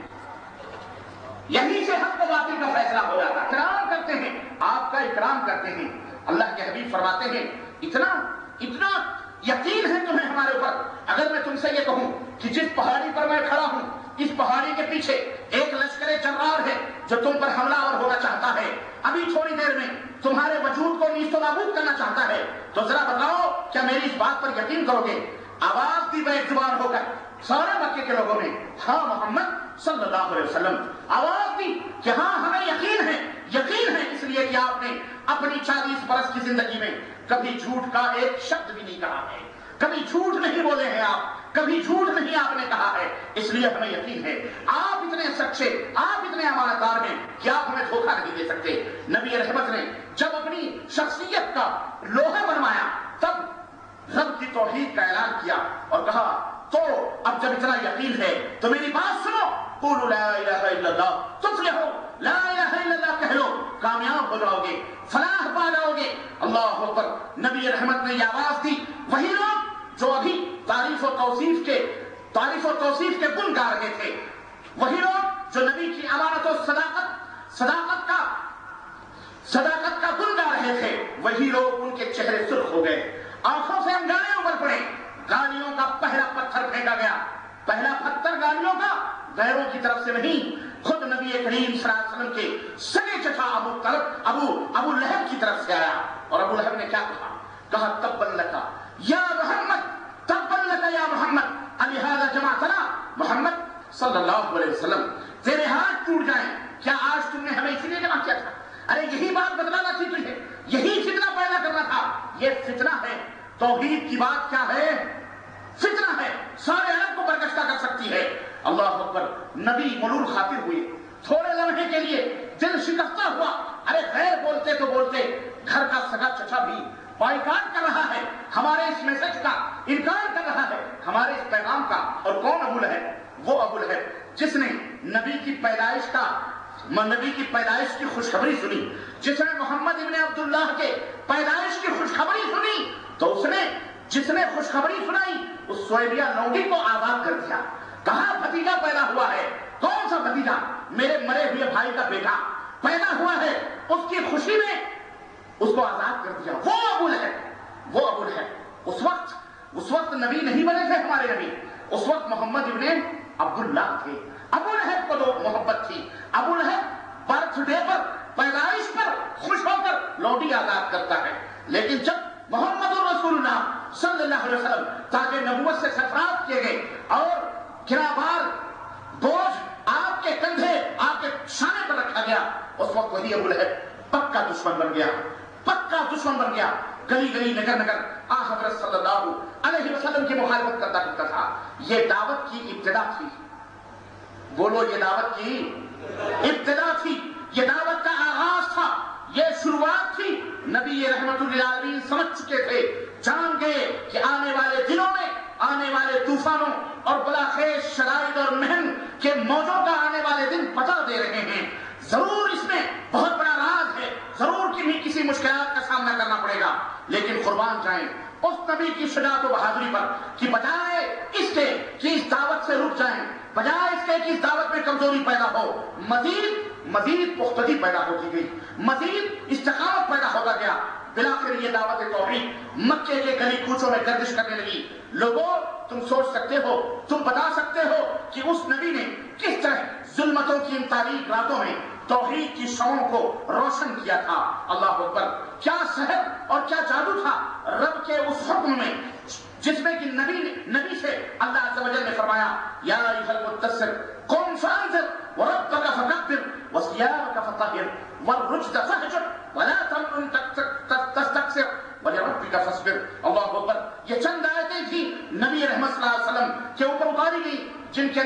یہیں سے حق و باطل کا فیصلہ ہو جاتا ہے۔ اکرام کرتے ہیں، آپ کا اکرام کرتے ہیں، اللہ کے حبیب فرماتے ہیں اتنا یقین ہے تمہیں ہمارے اوپر، اگر میں تم سے یہ کہوں کہ جس پہاڑی پر میں کھڑا ہوں، اس پہاڑی کے پیچھے ایک لشکر جرار ہے جو تم پر حملہ آور ہونا چاہتا ہے، ابھی تھوڑی دیر میں تمہارے وجود کو نیست و نابود کرنا چاہتا ہے، تو ذرا بتاؤ کیا میری اس بات پر یقین کرو گے؟ آواز دی بیک زبان ہو کر سارے مکے کے لوگوں نے ہاں محمد صلی اللہ علیہ وسلم، آواز دی کہ ہاں ہمیں یقین ہے، اس لیے کہ آپ نے اپنی 40 برس کی زندگی میں کبھی جھوٹ کا ایک شبد بھی نہیں کہا ہے، کبھی جھوٹ نہیں بولے ہیں آپ، کبھی جھوٹ نہیں آپ نے کہا ہے، اس لیے ہمیں یقین ہے آپ اتنے سچے، آپ اتنے امانت دار ہیں کہ آپ ہمیں دھوکہ نہیں دے سکتے۔ نبی رحمت نے جب اپنی شخصیت کا لوہا بنوایا تب رب کی توحید کا اعلان کہا تو اب جب اتنا یقین ہے تو میری بات سنو، قولوا لا الہ الا اللہ تفلحوا، لا الہ الا اللہ کہہ لو، کامیاب ہو جاؤ گے، فلاح پا جاؤ گے۔ اللہ اکبر۔ نبی رحمت نے یہ آواز دی، وہی لوگ جو ابھی تعریف و توصیف کے گن گا رہے تھے، وہی لوگ جو نبی کی امانت و صداقت کا گن گا رہے تھے، وہی لوگ ان کے چہرے سرخ ہو گئے، آنکھوں سے انگارے ابھر پڑے، گالیوں کا پہلا پتھر پھینکا گیا۔ پہلا پتھر گالیوں کا غیروں کی طرف سے نہیں، خود نبی کریم صلی اللہ علیہ وسلم کے سگے چچا ابو لہب کی طرف سے آیا۔ اور ابو لہب نے کیا کہا تبا لکا یا محمد، تبا لکا یا محمد، الہذا جمعتنا، محمد صلی اللہ علیہ وسلم تیرے ہاتھ ٹوٹ جائیں، کیا آج تم نے ہمیں اسی لیے جمع کیا تھا؟ ارے یہی بات بدلانا تھی تجھے، یہی فتنہ پیدا کرنا تھا۔ یہ فتنہ ہے، توحید کی بات کیا ہے؟ فتنہ ہے، سارے عرب کو برگشتہ کر سکتی ہے۔ اللہ اکبر۔ نبی ملول خاطر ہوئے، تھوڑے لمحے کے لیے دل شکستہ ہوا۔ ارے غیر بولتے تو بولتے، گھر کا سگا چچا بھی بائیکاٹ کر رہا ہے، ہمارے اس میسج کا انکار کر رہا ہے، ہمارے اس پیغام کا۔ اور کون ابو لہب؟ وہ ابو لہب جس نے نبی کی پیدائش کی خوشخبری سنی، جس نے محمد ابن عبداللہ کے پیدائش کی خوشخبری سنی، تو جس نے خوشخبری سنائی اس سویبیہ لونڈی کو آزاد کر دیا۔ کہاں بھتیجا پیدا ہوا ہے؟ کون سا بھتیجا؟ میرے مرے ہوئے بھائی کا بیٹا پیدا ہوا ہے، اس کی خوشی میں اس کو آزاد کر دیا۔ وہ ابو لہب۔ اس وقت نبی نہیں بنے تھے ہمارے نبی، اس وقت محمد ابن عبداللہ تھے۔ ابو لہب کو لوگ محبت تھی۔ ابو لہب برتھ ڈے پر، پیدائش پر خوش ہو کر لوڈی آزاد کرتا ہے، لیکن جب محمد رسول اللہ صلی اللہ علیہ وسلم تاج نبوت سے سرفراز کیے گئے اور گراں بوجھ آپ کے کندھے، آپ کے شانے پر رکھا گیا، اس وقت وہی ابو لہب پکا دشمن بن گیا، گلی گلی نگر نگر حضرت صلی اللہ علیہ وسلم کی مخالفت کرتا تھا۔ یہ دعوت کی ابتدا تھی، بولو یہ دعوت کی ابتدا تھی، یہ دعوت کا آغاز تھا، یہ شروعات تھی۔ نبی رحمت للعالمین سمجھ چکے تھے، جان گئے کہ آنے والے دنوں میں، آنے والے طوفانوں اور بلاخیز شدائد اور محن کے موجوں کا آنے والے دن بتا دے رہے ہیں۔ ضرور اس میں بہت بڑا راز ہے، ضرور کسی مشکلات کا سامنا کرنا پڑے گا، لیکن قربان جائیں اس نبی کی شجاعت و بہادری پر کہ بجائے اس کے کہ اس دعوت سے رک جائیں، بجائے اس کے کہ اس دعوت میں کمزوری پیدا ہو، مزید پختگی پیدا ہوتی گئی، مزید استقامت پیدا ہوتا گیا۔ بلاخر یہ دعوت توحید مکے کے گلی کوچوں میں گردش کرنے لگی۔ لوگوں، تم سوچ سکتے ہو، تم بتا سکتے ہو کہ اس نبی نے کس طرح ظلمتوں کی ان تاریک راتوں میں توحید کی شمعوں کو روشن کیا تھا۔ اللہ اکبر۔ کیا سحر اور کیا جادو تھا رب کے اس حکم میں، جس میں کہ نبی سے اللہ عز و جل نے فرمایا یا ایھا المدثر قم فانذر وربک فکبر وثیابک فطہر والرجز فہجر ولا تمنن تستکثر ولربک فاصبر۔ اللہ اکبر۔ یہ چند آیتیں تھی نبی رحمت صلی اللہ علیہ وسلم کے اوپر اتاری گئی، جن کے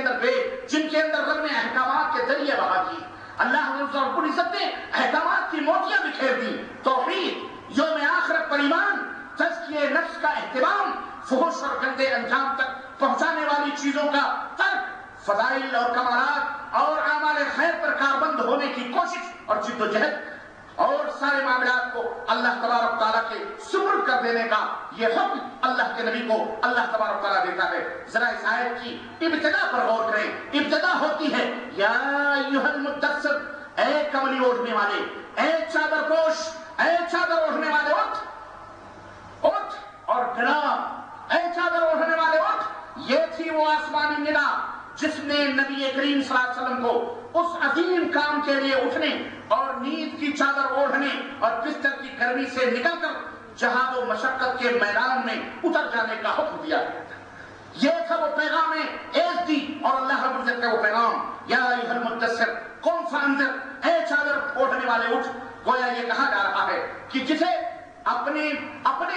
اندر رب نے احکامات کے ذریعے بہا کی۔ اللہ رب العزت نے احکامات کی موتیاں بکھیر دی۔ توحید، یوم آخرت پر ایمان، تزکیہ نفس کا اہتمام، فحش اور گندے انجام تک پہنچانے والی چیزوں کا ترک، فضائل اور کمالات اور اعمال خیر پر کاربند ہونے کی کوشش اور جد و جہد، اور سارے معاملات کو اللہ تبارک تعالیٰ کے سپرد کر دینے کا یہ حکم اللہ کے نبی کو اللہ تبارک تعالیٰ دیتا ہے۔ ذرا اس آیت کی ابتدا پر غور کریں۔ ابتدا ہوتی ہے یا ایھا المدثر، اے کملی اوڑھنے والے، اے چادر پوش، اے چادر اوڑھنے والے، اٹھ اور گڑا، اے چادر اوڑھنے والے اٹھ۔ یہ تھی وہ آسمانی ندا جس نے نبی کریم صلی اللہ علیہ وسلم کو اس عظیم کام کے لیے اٹھنے اور نیند کی چادر اوڑھنے اور بستر کی گرمی سے نکل کر جہاد و مشقت کے میدان میں اتر جانے کا حکم دیا گیا تھا۔ یہ تھا وہ پیغام ایز دی، اور اللہ رب العزت کا وہ پیغام یا ایھا المدثر قم فانذر، اے چادر اوڑھنے والے اٹھ۔ گویا یہ کہا جا رہا ہے کہ جسے اپنے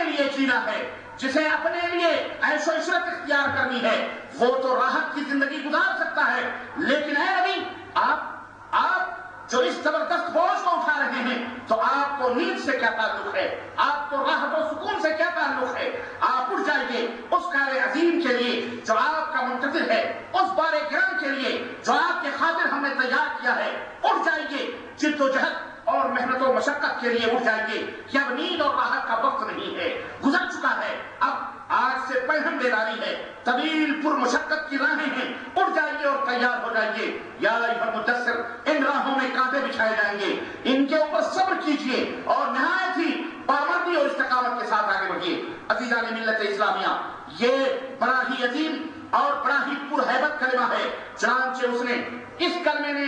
لیے جینا ہے، جسے اپنے لیے عیش و عشرت اختیار کرنی ہے، وہ تو راحت کی زندگی گزار سکتا ہے، لیکن اے نبی، آپ جو اس زبردست بوجھ کو اٹھا رہے ہیں، تو آپ کو نیند سے کیا تعلق ہے؟ آپ کو راحت و سکون سے کیا تعلق ہے؟ آپ اٹھ جائیے اس کار عظیم کے لیے کیا ہے، اٹھ جائیے، جد و جہد اور محنت و مشقت کے لیے اٹھ جائیے کہ اب نیند اور راحت کا وقت نہیں ہے، گزر چکا ہے، اب آج سے پہم بیداری ہے، طویل پر مشقت کی راہیں ہیں، اٹھ جائیے اور تیار ہو جائیے۔ یا ایھا المدثر، ان راہوں میں کانٹے بچھائے جائیں گے، ان کے اوپر صبر کیجیے اور نہایت ہی پابندی اور استقامت کے ساتھ آگے بڑھیے۔ عزیزان ملت اسلامیہ، یہ بڑا ہی عظیم اور بڑا ہی پرہیبت کلمہ ہے، چنانچہ اس نے اس کلمے نے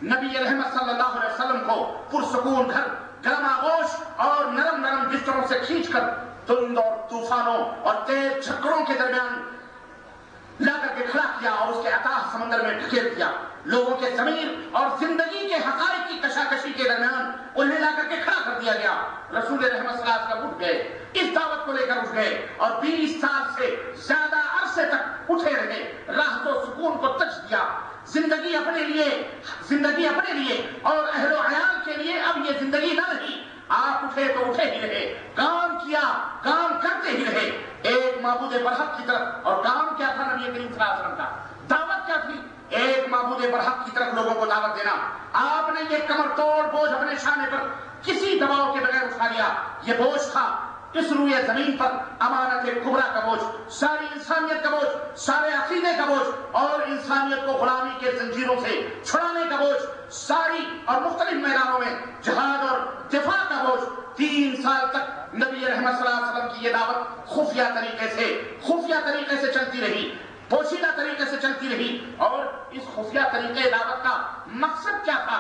نبی رحمت صلی اللہ علیہ وسلم کو پرسکون گھر، گرم آغوش اور نرم نرم بستروں سے کھینچ کر تند اور طوفانوں اور تیز جھکڑوں کے درمیان لا کر کے کھڑا کیا اور اس کے اتاہ سمندر میں ڈھکیل دیا۔ لوگوں کے ضمیر اور زندگی کے حقائق کی کشاکشی کے درمیان انہیں لا کر کے کھڑا کر دیا گیا۔ رسول رحمت صلی اللہ علیہ وسلم اٹھ گئے، اس دعوت کو لے کر اٹھ گئے اور 20 سال سے زیادہ عرصے تک اٹھے رہے، راحت و سکون کو تج دیا۔ زندگی اپنے لیے اور اہل و عیال کے لیے اب یہ زندگی نہ رہی۔ آپ اٹھے تو اٹھے ہی رہے، کام کیا، کام کرتے ہی رہے، ایک معبود برحق کی طرف۔ اور کام کیا تھا نبی کریم صلی اللہ علیہ وسلم کا؟ دعوت کیا تھی؟ ایک معبود برحق کی طرف لوگوں کو دعوت دینا۔ آپ نے یہ کمر توڑ بوجھ اپنے شانے پر کسی دباؤ کے بغیر اٹھا لیا۔ یہ بوجھ تھا اس روئے زمین پر امانت کبریٰ کا بوجھ، ساری انسانیت کا بوجھ، سارے عقیدے کا بوجھ اور انسانیت کو غلامی کے زنجیروں سے چھڑانے کا بوجھ، ساری اور مختلف میدانوں میں جہاد اور دفاع کا بوجھ۔ 3 سال تک نبی رحمت صلی اللہ علیہ وسلم کی یہ دعوت خفیہ طریقے سے چلتی رہی، پوشیدہ طریقے سے چلتی رہی۔ اور اس خفیہ طریقے دعوت کا مقصد کیا تھا؟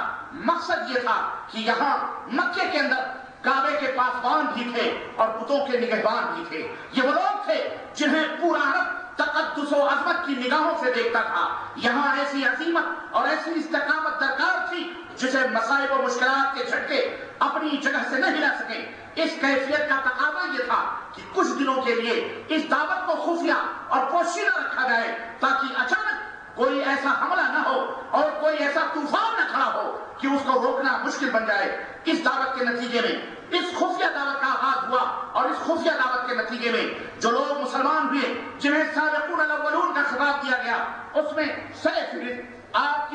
مقصد یہ تھا کہ یہاں مکے کے اندر کعبے کے پاسبان بھی تھے اور بتوں کے نگہبان بھی تھے۔ یہ وہ لوگ تھے جنہیں پورا عرب تقدس و عظمت کی نگاہوں سے دیکھتا تھا۔ یہاں ایسی عظیمت اور ایسی استقامت درکار تھی جسے مصائب و مشکلات کے جھٹکے اپنی جگہ سے نہ ہلا سکیں۔ اس کیفیت کا تقاضا یہ تھا کہ کچھ دنوں کے لیے اس دعوت کو خفیہ اور پوشیدہ رکھا جائے تاکہ اچانک کوئی ایسا حملہ نہ ہو اور کوئی ایسا طوفان نہ کھڑا ہو کہ اس کو روکنا مشکل بن جائے۔ اس دعوت کے نتیجے میں اس خفیہ دعوت کا آغاز ہوا اور اس خفیہ دعوت کے نتیجے میں جو لوگ مسلمان ہوئے جنہیں سابقون الاولون کا خطاب دیا گیا، اس میں سر فہرست آپ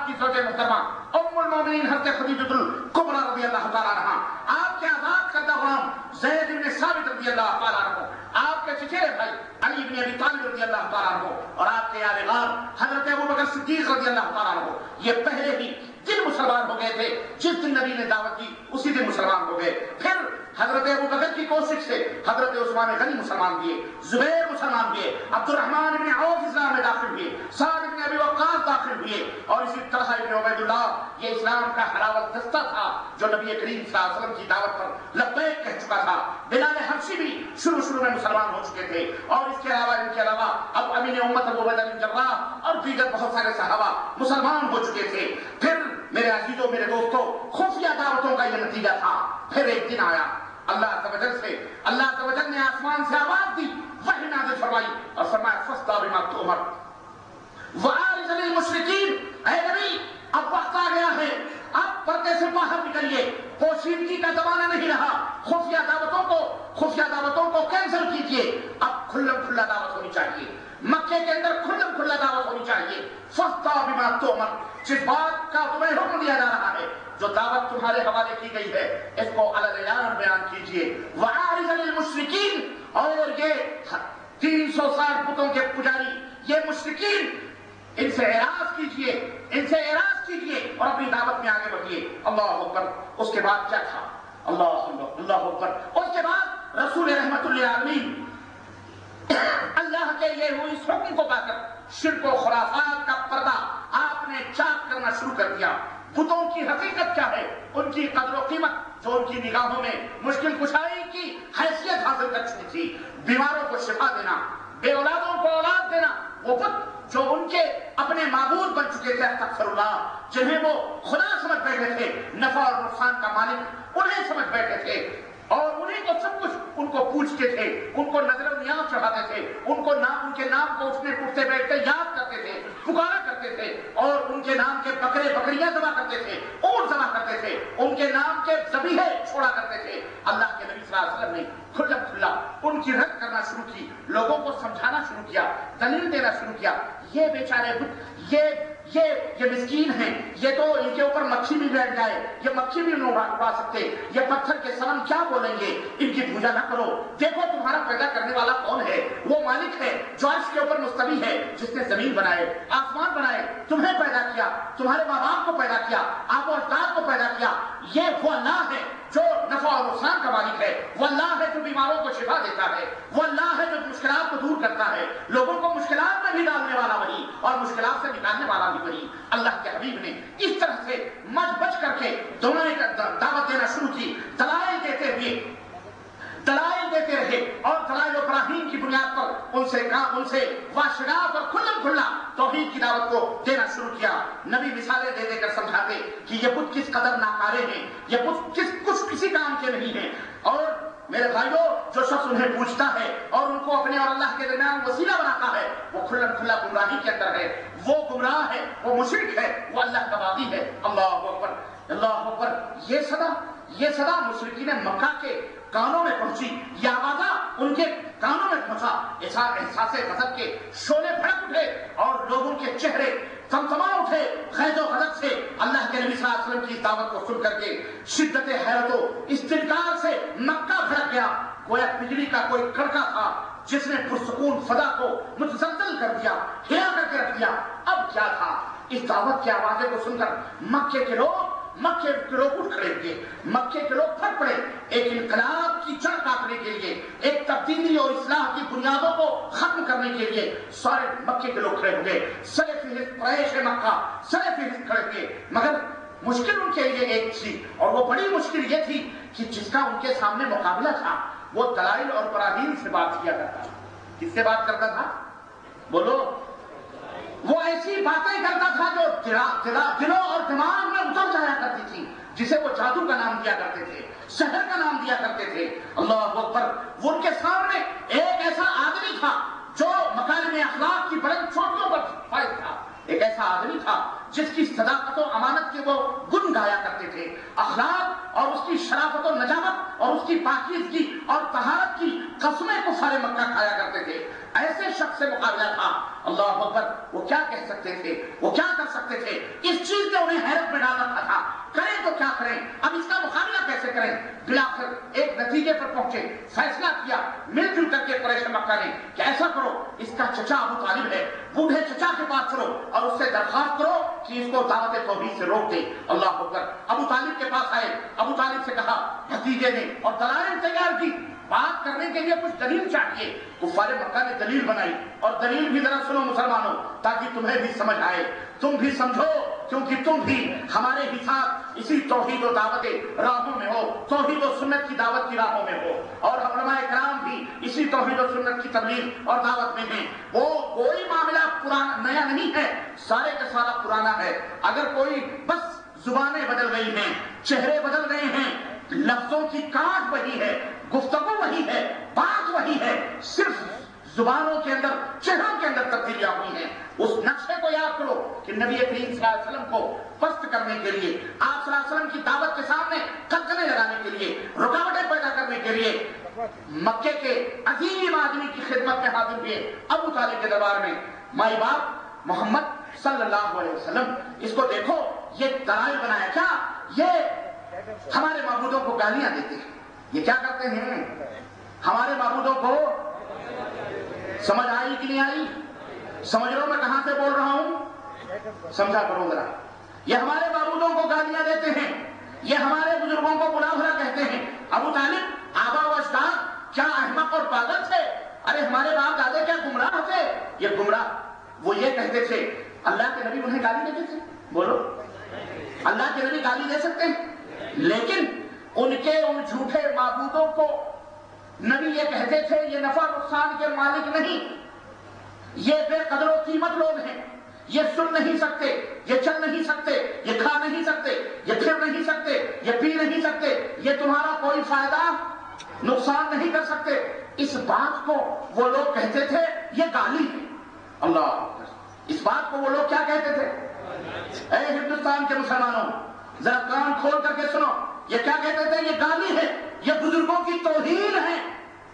کی زوج محترمہ ام المومنین حضرت خدیجہ الکبریٰ رضی اللہ تعالیٰ عنہا، آپ کے آزاد کردہ غلام زید بن ثابت رضی اللہ تعالیٰ عنہ، آپ کے چچیرے بھائی علی بن ابی طالب رضی اللہ تعالیٰ عنہ اور آپ کے آل غار حضرت ابوبکر صدیق رضی اللہ تعالیٰ عنہ، یہ پہلے ہی دن مسلمان ہو گئے تھے۔ جس دن نبی نے دعوت دی اسی دن مسلمان ہو گئے۔ پھر حضرت ابوبکر کی کوشش سے حضرت عثمان غنی مسلمان ہوئے، زبیر مسلمان ہوئے، عبد الرحمن بن عوف اسلام میں داخل ہوئے، سعد بن ابی وقاص داخل ہوئے، اور اسی طرح ابن عبید اللہ یہ اسلام کا حراوت دستہ تھا جو نبی کریم صلی اللہ علیہ وسلم کی دعوت پر لبیک کہہ چکا تھا۔ بلال حبشی بھی شروع میں مسلمان ہو چکے تھے، اور ان کے علاوہ اب امین امت ابو عبیدہ بن جراح اور دیگر بہت سارے صحابہ مسلمان ہو چکے تھے۔ پھر میرے عزیزوں، میرے دوستوں، خفیہ دعوتوں کا یہ نتیجہ تھا۔ پھر ایک دن آیا، اللہ عز و جل نے آسمان سے آواز دی، وحی نازل فرمائی اور فرمایا فاصدع بما تؤمر وأعرض عن المشرکین۔ اے نبی، اب وقت آ گیا ہے، اب پردے سے باہر نکلیے، پوشیدگی کا زمانہ نہیں رہا، خفیہ دعوتوں کو کینسل کیجیے، اب کھلم کھلا دعوت ہونی چاہیے، مکے کے اندر کھلم کھلا دعوت ہونی چاہیے۔ فاصدع بما تؤمر، جس بات کا تمہیں حکم دیا جا رہا ہے، جو دعوت تمہارے حوالے کی گئی ہے، اس کو علیان بیان کیجیے۔ وأعرض عن المشرکین، اور یہ 360 بتوں کے پجاری، یہ مشرکین، ان سے اعراض کیجیے اور اپنی دعوت میں آگے بڑھیے۔ اللہ اکبر۔ اس کے بعد کیا تھا؟ اللہ اکبر۔ اس کے بعد رسول رحمت للعالمین اللہ کے یہ ہوئی اس حکم کو پا کر شرک و خرافات کا پردہ آپ نے چاک کرنا شروع کر دیا۔ بتوں کی حقیقت کیا ہے، ان کی قدر و قیمت جو ان کی نگاہوں میں مشکل کشائی کی حیثیت حاصل کر چکی تھی، بیماروں کو شفا دینا، بے اولادوں کو اولاد دینا، وہ بت جو ان کے اپنے معبود بن چکے تھے، استغفر اللہ، جنہیں وہ خدا سمجھ بیٹھے تھے، نفع اور نقصان کا مالک انہیں سمجھ بیٹھے تھے، اور انہیں کو سب کچھ ان کو پوچھتے تھے، ان کو نظر و نیاز چڑھاتے تھے، ان کے نام کو اٹھتے بیٹھتے یاد کرتے تھے، پکارا کرتے تھے، اور ان کے نام کے بکریاں ذبح کرتے تھے، اونٹ ذبح کرتے تھے، ان کے نام کے ذبیحے چھوڑا کرتے تھے۔ اللہ کے نبی صلی اللہ علیہ وسلم نے کھلا ان کی رد کرنا شروع کی، لوگوں کو سمجھانا شروع کیا، دلیل دینا شروع کیا۔ یہ بیچارے یہ مسکین ہیں، یہ تو ان کے اوپر مکھی بھی بیٹھ جائے، یہ مکھی بھی نہیں اڑا سکتے، یہ پتھر کے سنم کیا بولیں گے، ان کی پوجا نہ کرو۔ دیکھو تمہارا پیدا کرنے والا کون ہے، وہ مالک ہے جو عرش کے اوپر مستوی ہے، جس نے زمین بنائے، آسمان بنائے، تمہیں پیدا کیا، تمہارے ماں باپ کو پیدا کیا، آپ و اجداد کو پیدا کیا۔ یہ وہ اللہ ہے جو نفع اور نقصان کا مالک ہے، وہ اللہ ہے جو بیماروں کو شفا دیتا ہے، وہ اللہ ہے جو مشکلات کو دور کرتا ہے، لوگوں کو مشکلات میں بھی ڈالنے والا وہی اور مشکلات سے نکالنے والا بھی وہی۔ اللہ کے حبیب نے اس طرح سے مچ بچ کر کے دونوں نے دعوت دینا شروع کی، دلائل دیتے ہوئے، دلائل دیتے رہے، اور دلائل ابراہیم کی بنیاد پر ان سے واشگاف اور کھلم کھلا توحید کی دعوت کو دینا شروع کیا۔ نبی مثالیں دے دے کر سمجھاتے کہ یہ بت کس قدر ناکارے ہیں، یہ بت کسی کام کے نہیں ہیں، اور میرے بھائیوں جو شخص انہیں پوچھتا ہے اور ان کو اپنے اور اللہ کے درمیان وسیلہ بناتا ہے، وہ کھلم کھلا گمراہی کے اندر ہے، وہ گمراہ ہے، وہ مشرک ہے، وہ اللہ کا باغی ہے۔ اللہ اکبر، اللہ اکبر۔ یہ صدا مشرکین مکہ کے کانوں میں پہنچی، یہ آوازہ ان کے کانوں میں پہنچا، احساس غضب کے شعلے بھڑک اٹھے اور لوگوں کے چہرے تمتما اٹھے غیظ و غضب سے۔ اللہ کے نبی صلی اللہ علیہ وسلم کی اس دعوت کو سن کر کے شدت حیرت و استنکار سے مکہ بھڑک گیا، گویا بجلی کا کوئی کڑکا تھا جس نے پرسکون فضا کو متزلزل کر دیا، ہلا کر کے رکھ دیا۔ اب کیا تھا؟ اس دعوت کی آوازیں کو سن کر مکے کے لوگ اٹھ کھڑے ہوئے، مکے کے لوگ پھٹ پڑے، ایک انقلاب کی جڑ کاٹنے کے لیے، ایک تبدیلی اور اصلاح کی بنیادوں کو ختم کرنے کے لیے سارے مکے کے لوگ کھڑے ہوئے، سرے فہرست قریش مکہ سرے فہرست کھڑے ہوئے۔ مگر مشکل ان کے لیے ایک تھی، اور وہ بڑی مشکل یہ تھی کہ جس کا ان کے سامنے مقابلہ تھا وہ دلائل اور براہین سے بات کیا کرتا تھا۔ کس سے بات کرتا تھا؟ بولو۔ وہ ایسی باتیں کرتا تھا جو دلوں اور دماغ میں اتر جایا کرتی تھی، جسے وہ جادو کا نام دیا کرتے تھے، سحر کا نام دیا کرتے تھے۔ اللہ اکبر۔ وہ ان کے سامنے ایک ایسا آدمی تھا جو مکارم اخلاق کی بلند چوٹیوں پر فائز تھا، ایک ایسا آدمی تھا جس کی صداقت و امانت کے وہ گن گایا کرتے تھے، اخلاق اور اس کی شرافت و نجابت اور اس کی پاکیزگی اور طہارت کی قسمیں کفار مکہ کھایا کرتے تھے۔ ایسے شخص سے مقابلہ تھا۔ اللہ اکبر۔ وہ کیا کہہ سکتے تھے، وہ کیا کر سکتے تھے؟ اس چیز نے انہیں حیرت میں ڈال رکھا تھا، کریں تو کیا کریں، اب اس کا مقابلہ کیسے کریں؟ بالآخر ایک نتیجے پر پہنچے، فیصلہ کیا مل جل کر کے قریش مکہ نے کہ ایسا کرو، اس کا چچا ابو طالب ہے، بوڑھے چچا کے پاس چلو اور اس سے درخواست کرو کہ اس کو دعوت توحید سے روک دے۔ اللہ اکبر۔ ابو طالب کے پاس آئے، ابو طالب سے کہا، بھتیجے نے، اور دلائل تیار کی، بات کرنے کے لیے کچھ دلیل چاہیے۔ کفار مکہ نے دلیل بنائی، اور دلیل بھی ذرا سنو مسلمانوں تاکہ تمہیں بھی سمجھ آئے، تم بھی سمجھو، کیونکہ تم بھی ہمارے ہی ساتھ اسی توحید و دعوت راہوں میں ہو، توحید و سنت کی دعوت کی راہوں میں ہو، اور علماء کرام بھی اسی توحید و سنت کی تبلیغ اور دعوت میں ہیں۔ وہ کوئی معاملہ پرانا نیا نہیں ہے، سارے کا سارا پرانا ہے۔ اگر کوئی بس زبانیں بدل گئی ہیں، چہرے بدل گئے ہیں، لفظوں کی کاٹ وہی ہے، گفتگو وہی ہے، بات وہی ہے، صرف زبانوں کے اندر، چہروں کے اندر تبدیلیاں ہوئی ہیں۔ اس نقشے کو یاد کرو کہ نبی کریم صلی اللہ علیہ وسلم کو پست کرنے کے لیے، آپ صلی اللہ علیہ وسلم کی دعوت کے سامنے قدغنیں لگانے کے لیے، رکاوٹیں پیدا کرنے کے لیے مکے کے عظیم آدمی کی خدمت میں حاضر ہوئے ابو طالب کے دربار میں۔ مائی باپ محمد صلی اللہ علیہ وسلم، اس کو دیکھو، یہ دلائل بنایا کیا؟ یہ ہمارے معبودوں کو گالیاں دیتے ہیں۔ یہ کیا کرتے ہیں؟ ہمارے معبودوں کو، سمجھ آئی کہ نہیں آئی؟ سمجھ رہا ہوں میں کہاں سے بول رہا ہوں؟ سمجھا کرو ذرا۔ یہ ہمارے معبودوں کو گالیاں دیتے ہیں، یہ ہمارے بزرگوں کو بلا بھلا کہتے ہیں۔ ابو طالب، آبا و اجداد کیا احمق اور پاگل تھے؟ ارے ہمارے باپ دادے کیا گمراہ تھے؟ یہ گمراہ، وہ یہ کہتے تھے۔ اللہ کے نبی انہیں گالی دیتے تھے؟ بولو، اللہ کے نبی گالی دے سکتے ہیں؟ لیکن ان کے ان جھوٹے معبودوں کو نبی یہ کہتے تھے، یہ نفع نقصان کے مالک نہیں، یہ بے قدر و قیمت لوگ ہیں، یہ سن نہیں سکتے، یہ چل نہیں سکتے، یہ کھا نہیں سکتے، یہ پھر نہیں سکتے، یہ پی نہیں سکتے، یہ تمہارا کوئی فائدہ نقصان نہیں کر سکتے۔ اس بات کو وہ لوگ کہتے تھے یہ گالی ہے۔ اللہ، اس بات کو وہ لوگ کیا کہتے تھے؟ اے ہندوستان کے مسلمانوں، ذرا کان کھول کر کے سنو، یہ کیا کہتے تھے؟ یہ گالی ہے، یہ بزرگوں کی توہین ہے۔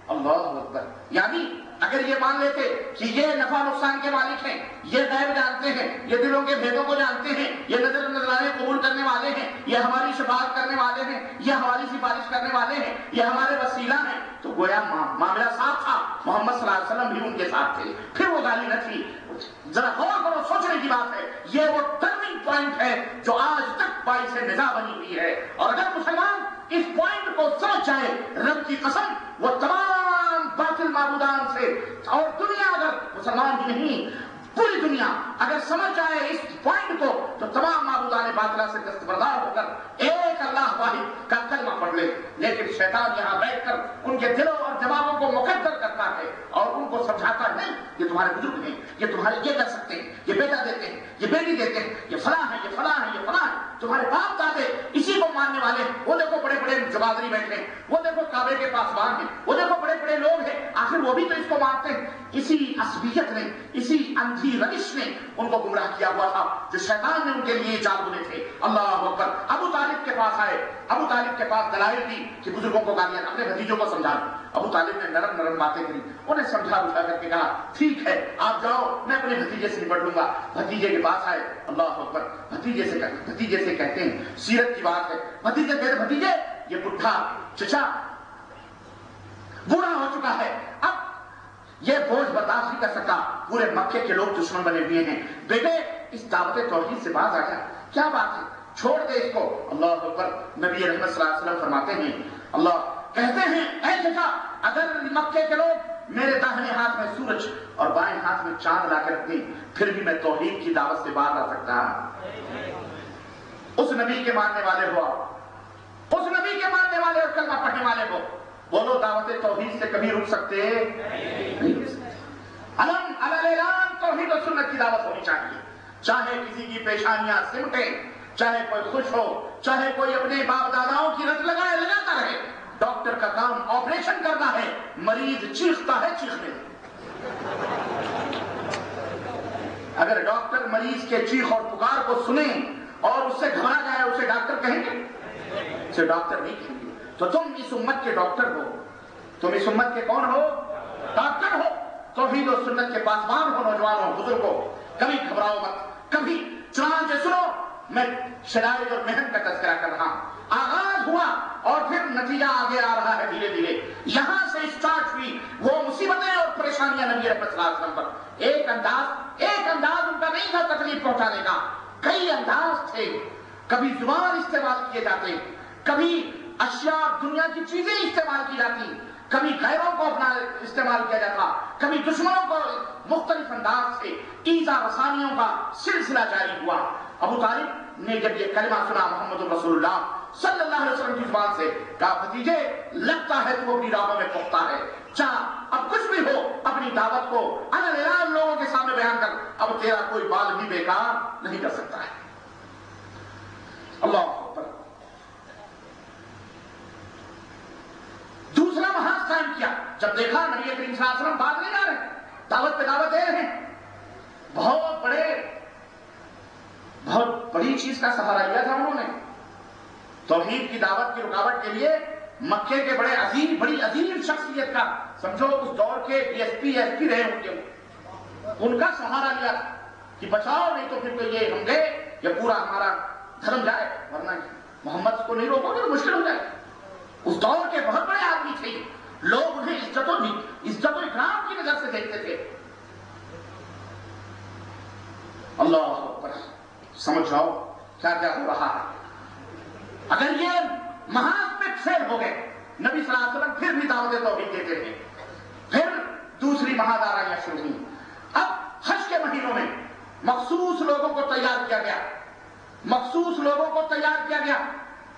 اللہ اکبر۔ یعنی اگر یہ مان لیتے کہ یہ نفع نقصان کے مالک ہیں، یہ غیب جانتے ہیں، یہ دلوں کے بھیدوں کو جانتے ہیں، یہ نظر نظرانے قبول کرنے والے ہیں، یہ ہماری شفاعت کرنے والے ہیں، یہ ہماری سفارش کرنے والے ہیں، یہ ہمارے وسیلہ ہیں، تو گویا معاملہ صاف تھا، محمد صلی اللہ علیہ وسلم بھی ان کے ساتھ تھے، پھر وہ گالی نہ تھی۔ ذرا غور کرو، سوچنے کی بات ہے، یہ وہ ٹرننگ پوائنٹ ہے جو آج تک باعث نزاع بنی ہوئی ہے، اور اگر مسلمان اس پوائنٹ کو سمجھ جائے، رب کی قسم وہ تمام باطل معبودان سے، اور دنیا اگر مسلمان ہی نہیں پوری دنیا اگر سمجھ جائے اس پوائنٹ کو، تو تمام معبودان باطلہ سے دستبردار ہو کر ایک اللہ واحد کا کلمہ پڑھ لے۔ لیکن شیطان یہاں بیٹھ کر ان کے دلوں اور دماغوں کو مقدر کرتا ہے اور ان کو سمجھاتا ہے، یہ تمہارے بزرگ ہیں، یہ تمہارے یہ کر سکتے ہیں، یہ بیٹا دیتے ہیں، یہ بیٹی دیتے ہیں، یہ فلاں ہے، یہ فلاں ہے، یہ فلاں ہے، تمہارے باپ دادے اسی کو ماننے والے ہیں، وہ دیکھو بڑے بڑے جوادری بیٹھے ہیں، وہ دیکھو کعبے کے پاسبان ہیں، وہ دیکھو بڑے بڑے لوگ ہیں، آخر وہ بھی تو اس کو مانتے ہیں۔ اسی عصبیت نے، اسی اندھی روش نے ان کو گمراہ کیا ہوا تھا، جو شیطان نے ان کے لیے جال بنے تھے۔ اللہ اکبر۔ ابو طالب کے پاس آئے، ابو طالب کے پاس دلائل دی کہ بزرگوں کو گالیاں، اپنے بھتیجوں کو سمجھا دو۔ ابو طالب نے نرم نرم باتیں کی، انہیں سمجھا بجھا کر کے کہا ٹھیک ہے آپ جاؤ، میں اپنے بھتیجے سے نپٹ لوں گا۔ بھتیجے کے پاس آئے، اللہ اکبر، بھتیجے سے کہتے ہیں، سیرت کی بات ہے، بھتیجے کہتے بھتیجے یہ بڈھا چچا بوڑھا ہو چکا ہے، اب یہ بوجھ برداشت نہیں کر سکتا، پورے مکے کے لوگ دشمن بنے ہوئے ہیں، بیٹے اس دعوت توحید سے باز آ جا، کیا بات ہے، چھوڑ دے اس کو۔ اللہ اکبر۔ نبی رحمت صلی اللہ علیہ وسلم فرماتے ہیں، اللہ کہتے ہیں اے چچا، اگر مکے کے لوگ میرے داہنے ہاتھ میں سورج اور بائیں ہاتھ میں چاند لا کے رکھتے پھر بھی میں توحید کی دعوت سے باہر آ سکتا۔ اس نبی کے ماننے والے ہو، اس نبی کے ماننے والے اور کلمہ پڑھنے والے ہو، بولو دعوت توحید سے کبھی رک سکتے نہیں رک سکتے۔ علم علی اعلان توحید و سنت کی دعوت ہونی چاہیے، چاہے کسی کی پیشانیاں سمٹیں، چاہے کوئی خوش ہو، چاہے کوئی اپنے باپ داداؤں کی رت لگاتا رہے۔ ڈاکٹر کا کام آپریشن کرنا ہے، مریض چیختا ہے چیخنے دے۔ اگر ڈاکٹر مریض کے چیخ اور پکار کو سنیں اور اس سے گھبرا جائے، اسے ڈاکٹر کہیں گے؟ اسے ڈاکٹر نہیں کہیں گے۔ تو تم اس امت کے ڈاکٹر ہو، تم اس امت کے کون ہو؟ ڈاکٹر ہو، توحید و سنت کے پاسبان ہو، نوجوانوں بزرگوں، کبھی گھبراؤ مت، کبھی چنانچہ سنو، میں شرائط اور محنت کا تذکرہ کر رہا ہوں۔ آغاز ہوا اور پھر نتیجہ آگے آ رہا ہے دھیرے دھیرے، یہاں سے اسٹارٹ ہوئی وہ مصیبتیں اور پریشانیاں نبی رحمت صلی اللہ علیہ وسلم پر۔ ایک انداز ان کا نہیں تھا تکلیف پہنچانے کا، کئی انداز تھے، کبھی زبان استعمال کیے جاتے، کبھی اشیاء دنیا کی چیزیں استعمال کی جاتی، کبھی غیروں کو اپنا استعمال کیا جاتا، کبھی دشمنوں کو مختلف انداز سے ایذا رسانیوں کا سلسلہ جاری ہوا۔ ابو طالب نے جب یہ کلمہ سنا محمد رسول اللہ صلی اللہ علیہ وسلم کی زبان سے، کہا بھتیجے لگتا ہے تو اپنی راہوں میں پختہ ہے، چاہ اب کچھ بھی ہو اپنی دعوت کو اعلان لوگوں کے سامنے بیان کر، اب تیرا کوئی بال بھی بیکار نہیں کر سکتا ہے۔ اللہ اکبر۔ دوسرا محاذ قائم کیا، جب دیکھا نبی کریم صلی اللہ علیہ وسلم بات نہیں جا رہے، دعوت پہ دعوت دے رہے ہیں، بہت بڑی چیز کا سہارا لیا تھا انہوں نے، توحید کی دعوت کی رکاوٹ کے لیے مکے کے بڑی عظیم شخصیت کا، سمجھو اس دور کے ڈی ایس پی رہے ہوں گے، ان کا سہارا لیا کہ بچاؤ، نہیں تو پھر تو یہ ہم گئے، یہ پورا ہمارا دھرم جائے، ورنہ محمد کو نہیں روکو گے تو مشکل ہو جائے۔ اس دور کے بہت بڑے آدمی تھے، لوگ انہیں عزت و اکرام کی نظر سے دیکھتے تھے۔ اللہ اکبر۔ سمجھ جاؤ کیا کیا ہو رہا ہے۔ اگر یہ محاذ پہ فیل ہو گئے، نبی صلی اللہ علیہ وسلم پھر بھی دعوت توحید دیتے تھے، پھر دوسری محاذ شروع ہوئی۔ اب حج کے مہینوں میں مخصوص لوگوں کو تیار کیا گیا،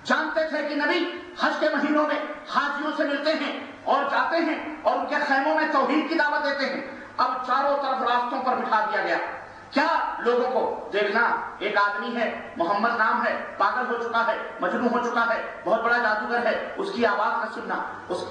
جانتے تھے کہ نبی حج کے مہینوں میں حاجیوں سے ملتے ہیں اور جاتے ہیں اور ان کے خیموں میں توحید کی دعوت دیتے ہیں۔ اب چاروں طرف راستوں پر بٹھا دیا گیا، کیا لوگوں کو دیکھنا، ایک آدمی ہے محمد نام ہے، پاگل ہو چکا ہے، مجنون ہو چکا ہے، بہت بڑا جادوگر ہے، اس کی آواز نہ سننا،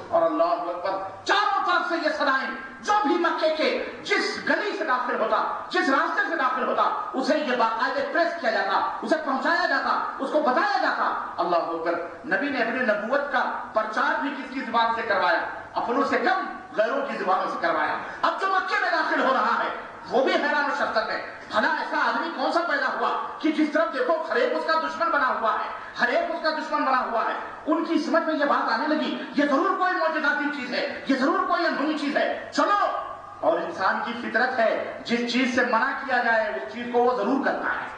اور اللہ اکبر، چاروں طرف سے یہ صدائیں، جو بھی مکے کے جس گلی سے داخل ہوتا، جس راستے سے داخل ہوتا، اسے یہ باقاعدہ پریس کیا جاتا، اسے پہنچایا جاتا، اس کو بتایا جاتا۔ اللہ اکبر۔ نبی نے اپنے نبوت کا پرچار بھی کس کی زبان سے کروایا؟ اپنوں سے کم غیروں کی زبانوں سے کروایا. اب جو مکے میں داخل ہو رہا ہے وہ بھی حیران و شرطن ہے. بھلا ایسا آدمی کون سا پیدا ہوا کہ جس طرف دیکھو ہر ایک اس کا دشمن بنا ہوا ہے, ہر ایک اس کا دشمن بنا ہوا ہے. ان کی سمجھ میں یہ بات آنے لگی یہ ضرور کوئی معجزاتی چیز ہے, یہ ضرور کوئی اندھونی چیز ہے. چلو, اور انسان کی فطرت ہے جس چیز سے منع کیا جائے اس چیز کو وہ ضرور کرتا ہے.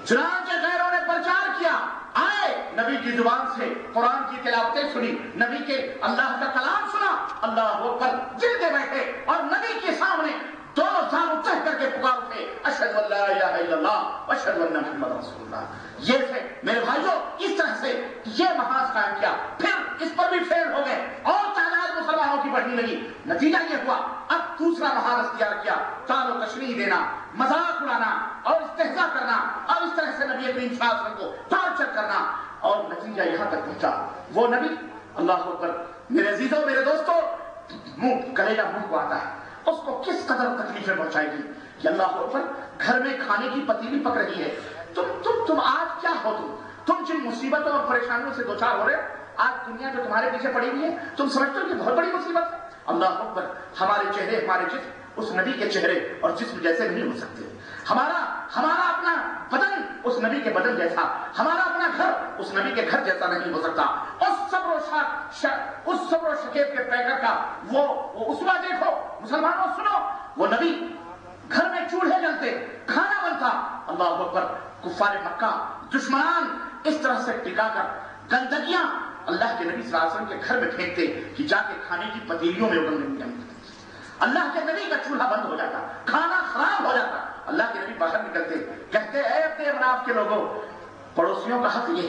چنانچہ غیروں نے پرچار کیا, آئے نبی کی زبان سے قرآن کی تلاوتیں سنی, نبی کے اللہ کا کلام سنا, اللہ اکبر دل دے بیٹھے اور نبی کے سامنے دونوں سال اٹھ کر کے پکار اٹھے, اشہد ان لا الہ الا اللہ واشہد ان محمد رسول اللہ. یہ تھے میرے بھائیوں, اس طرح سے یہ محاذ قائم کیا. پھر اس پر بھی فیل ہو گئے اور تعداد مسلمانوں کی بڑھنے لگی. نتیجہ یہ ہوا اب دوسرا محاذ اختیار کیا, تال و تشریح دینا, مذاق اڑانا اور استہزاء کرنا, اور اس طرح سے نبی کریم صلی اللہ علیہ وسلم کو ٹارچر کرنا. اور نتیجہ یہاں تک پہنچا وہ نبی, اللہ اکبر میرے عزیزوں میرے دوستوں, منہ کلیجہ منہ کو آتا ہے, اس کو کس قدر تکلیفیں پہنچائے گی کہ اللہ اکبر گھر میں کھانے کی پتیلی پک رہی ہے. تم آج کیا ہو, تم جن مصیبتوں اور پریشانیوں سے دوچار ہو رہے ہو, آج دنیا جو تمہارے پیچھے پڑی ہوئی ہے تم سمجھتے ہو کہ بہت بڑی مصیبت ہے. اللہ اکبر, ہمارے چہرے ہمارے جسم اس نبی کے چہرے اور جسم جیسے نہیں ہو سکتے. ہمارا اپنا بدن اس نبی کے بدن جیسا, ہمارا اپنا گھر اس نبی کے گھر جیسا نہیں ہو سکتا. اس صبر و شکیب کے پیکر کا وہ اسوہ دیکھو. مسلمانوں سنو, وہ نبی گھر میں چولہے جلتے, کھانا بنتا. اللہ اکبر, کفار مکہ دشمنان اس طرح سے ٹکا کر گندگیاں اللہ کے نبی صلی اللہ علیہ وسلم کے گھر میں پھینکتے کہ جا کے کھانے کی پتیلیوں میں اگلنے لگتے. اللہ کے نبی کا چولہا بند ہو جاتا, کھانا خراب ہو جاتا. اللہ کے نبی باہر نکلتے, کہتے اے اپنے مناف کے لوگوں, پڑوسیوں کا حق ایسے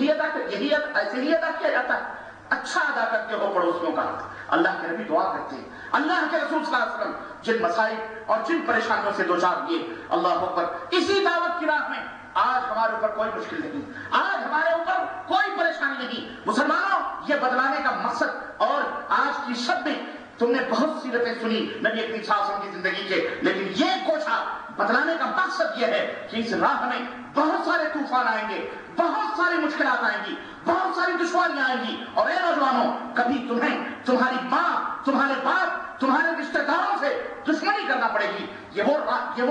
ہی ادا کیا جاتا ہے, اچھا ادا کرتے ہو پڑوسیوں کا حق. اللہ کے نبی دعا کرتے, اللہ کے رسول صلی اللہ علیہ وسلم جن مسائل اور جن پریشانیوں سے دوچار ہوئے, اللہ اکبر اسی دعوت کی راہ میں آج ہمارے اوپر کوئی مشکل نہیں, آج ہمارے اوپر کوئی پریشانی نہیں. مسلمانوں, یہ بدلانے کا مقصد, اور آج کی شب میں تم نے بہت سیرتیں سنی نبی کریم صلی اللہ علیہ وسلم کی زندگی کے, لیکن یہ کوشا بدلانے کا مقصد یہ ہے کہ اس راہ میں بہت سارے طوفان آئیں گے, بہت ساری مشکلات آئیں گی, بہت ساری دشواریاں آئیں گی. اور اے نوجوانوں, کبھی تمہیں تمہاری ماں, تمہارے باپ, تمہارے رشتہ داروں سے دشمنی کرنا پڑے گی. یہ وہ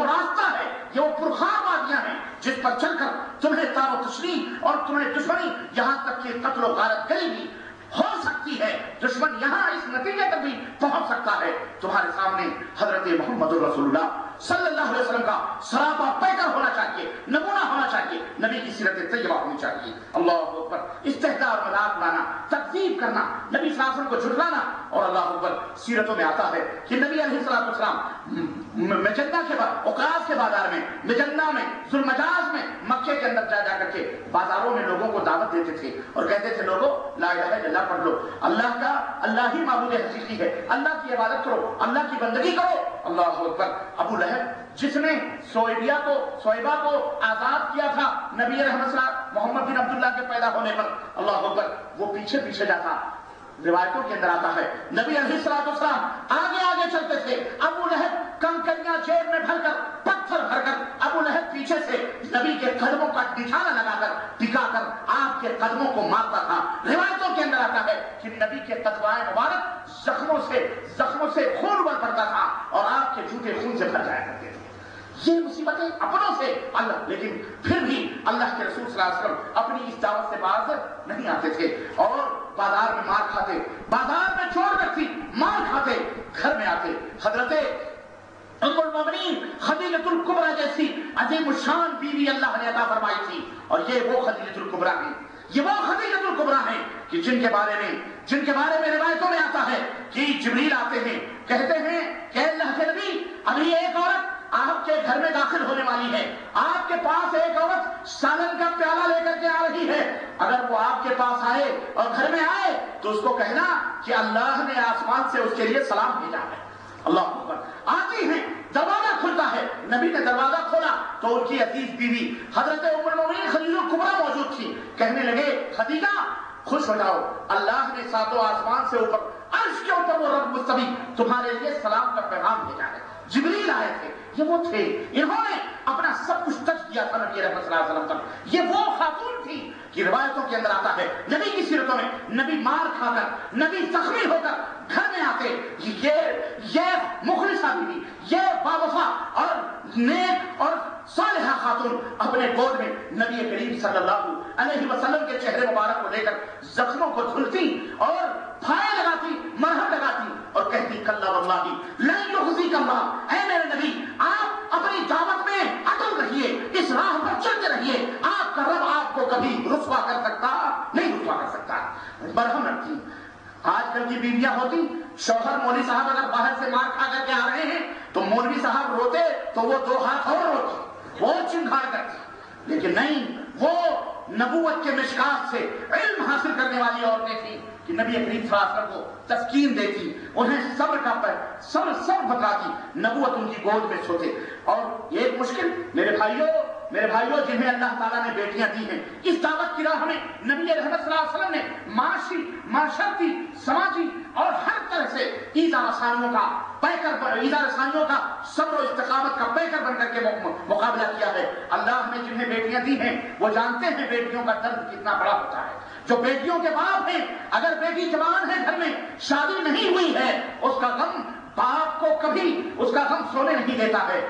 راستہ ہے, یہ وہ پرخار وادیاں ہیں جس پر چل کر تمہیں تار و تشریح اور تمہیں دشمنی, یہاں تک کہ قتل و غارت گری بھی ہو سکتی ہے. دشمن یہاں اس نتیجے تک بھی پہنچ سکتا ہے. تمہارے سامنے حضرت محمد رسول اللہ صلی اللہ علیہ وسلم کا سراپا پیکر ہونا چاہیے, نمونہ ہونا چاہیے, نبی کی سیرت طیبہ ہونی چاہیے. اللہ اکبر, استہزاء اور مذاق اڑانا, تکذیب کرنا, نبی صلی اللہ علیہ وسلم کو جھٹلانا. اور اللہ اکبر سیرتوں میں آتا ہے کہ نبی علیہ السلام مجنہ کے بعد اوقاف کے بازار میں, مجنہ میں, ذوالمجاز میں, مکے کے اندر جا کر کے بازاروں میں لوگوں کو دعوت دیتے تھے اور کہتے تھے لوگوں لا الہ الا اللہ پڑھ لو, اللہ ہی معبود حقیقی ہے, اللہ کی عبادت کرو, اللہ کی بندگی کرو. اللہ اکبر, ابو لہب جس نے صہیبہ کو آزاد کیا تھا نبی رحمت صلی محمد بن عبداللہ کے پیدا ہونے پر, اللہ اکبر وہ پیچھے جاتا. روایتوں کے اندر آتا ہے نبی علیہ السلام آگے چلتے تھے, ابو لہب کنکریاں جیب میں بھر کر, پتھر بھر کر, ابو لہب پیچھے سے نبی کے قدموں کا نشانہ لگا کر, ٹکا کر آپ کے قدموں کو مارتا تھا. روایتوں کے اندر آتا ہے کہ نبی کے قدمائے مبارک زخموں سے خون ابل پڑتا تھا اور آپ کے جوتے خون سے بھر جایا کرتے تھے. یہ مصیبتیں اپنوں سے اللہ, لیکن پھر بھی اللہ کے رسول صلی اللہ علیہ وسلم اپنی اس دعوت سے باز نہیں آتے تھے اور بازار میں مار کھاتے, بازار میں چور رکھتی مار کھاتے, گھر میں آتے. حضرت ام المؤمنین خدیجۃ الکبریٰ جیسی عظیم الشان بیوی اللہ نے عطا فرمائی تھی, اور یہ وہ خدیجۃ الکبریٰ ہیں, یہ وہ خدیجۃ الکبریٰ ہیں کہ جن کے بارے میں روایتوں میں آتا ہے کہ جبریل آتے ہیں, کہتے ہیں کہ اللہ کے نبی ابھی ایک عورت آپ کے گھر میں داخل ہونے والی ہے, آپ کے پاس ایک عورت سالن کا پیالہ لے کر کے آ رہی ہے, اگر وہ آپ کے پاس آئے اور گھر میں آئے تو اس کو کہنا کہ اللہ نے آسمان سے اس کے لیے سلام بھیجا ہے. اللہ اکبر, آتی ہیں, دروازہ کھلتا ہے, نبی نے دروازہ کھولا تو ان کی عزیز بیوی حضرت ام المؤمنین خدیجہ الکبریٰ موجود تھی. کہنے لگے خدیجہ خوش ہو جاؤ, اللہ نے ساتوں آسمان سے اوپر عرش کے اوپر وہ رب مستوی تمہارے لیے سلام کا پیغام بھیجا ہے. جبریل آئے تھے, یہ وہ تھے, انہوں نے اپنا سب کچھ ترک کیا تھا نبی رحمت صلی اللہ علیہ وسلم پر. یہ وہ خاتون تھی کہ روایتوں کے اندر آتا ہے نبی کی سیرتوں میں نبی مار کھا کر نبی زخمی ہو کر گھر میں آتے. یہ مخلصہ بیوی، یہ باوفا اور نیک اور صالحہ خاتون اپنے گود میں نبی کریم صلی اللہ علیہ وسلم کے چہرے مبارک کو لے کر زخموں کو دھلتی اور پھائے لگاتی، مرہم لگاتی اور کہتی کلا واللہ لن یخزیک اللہ، اے میرے نبی آپ اپنی دعوت میں اٹل رہیے، اس راہ پر چلتے رہیے، آپ کا رب آپ کو کبھی رسوا کر سکتا نہیں، رسوا کر سکتا. مرہم رکھتی. آج کل کی بیویاں ہوتی، شوہر مولوی صاحب اگر باہر سے مار کھا کر کے آ رہے ہیں تو مولوی صاحب روتے تو وہ 2 ہاتھ اور روتی، وہ چنگھاڑ کرتی. لیکن نہیں، وہ نبوت کے مشکات سے علم حاصل کرنے والی عورتیں تھیں کہ نبی کریم صلی اللہ علیہ وسلم کو تسکین دیتی، انہیں صبر کا صبر بتاتی، نبوت ان کی گود میں سوتے. اور یہ ایک مشکل میرے بھائیوں جنہیں اللہ تعالیٰ نے بیٹیاں دی ہیں، اس دعوت کی راہ میں نبی رحمت صلی اللہ علیہ وسلم نے معاشی، معاشرتی، سماجی اور ہر طرح سے ایذا رسانیوں کا صبر و استقامت کا پیکر بن کر کے مقابلہ کیا ہے. اللہ نے جنہیں بیٹیاں دی ہیں وہ جانتے ہیں بیٹیوں کا درد کتنا بڑا ہوتا ہے. جو بیٹیوں کے باپ ہیں، اگر بیٹی جوان ہے گھر میں شادی نہیں ہوئی ہے، اس کا غم باپ کو کبھی اس کا غم سونے نہیں دیتا ہے.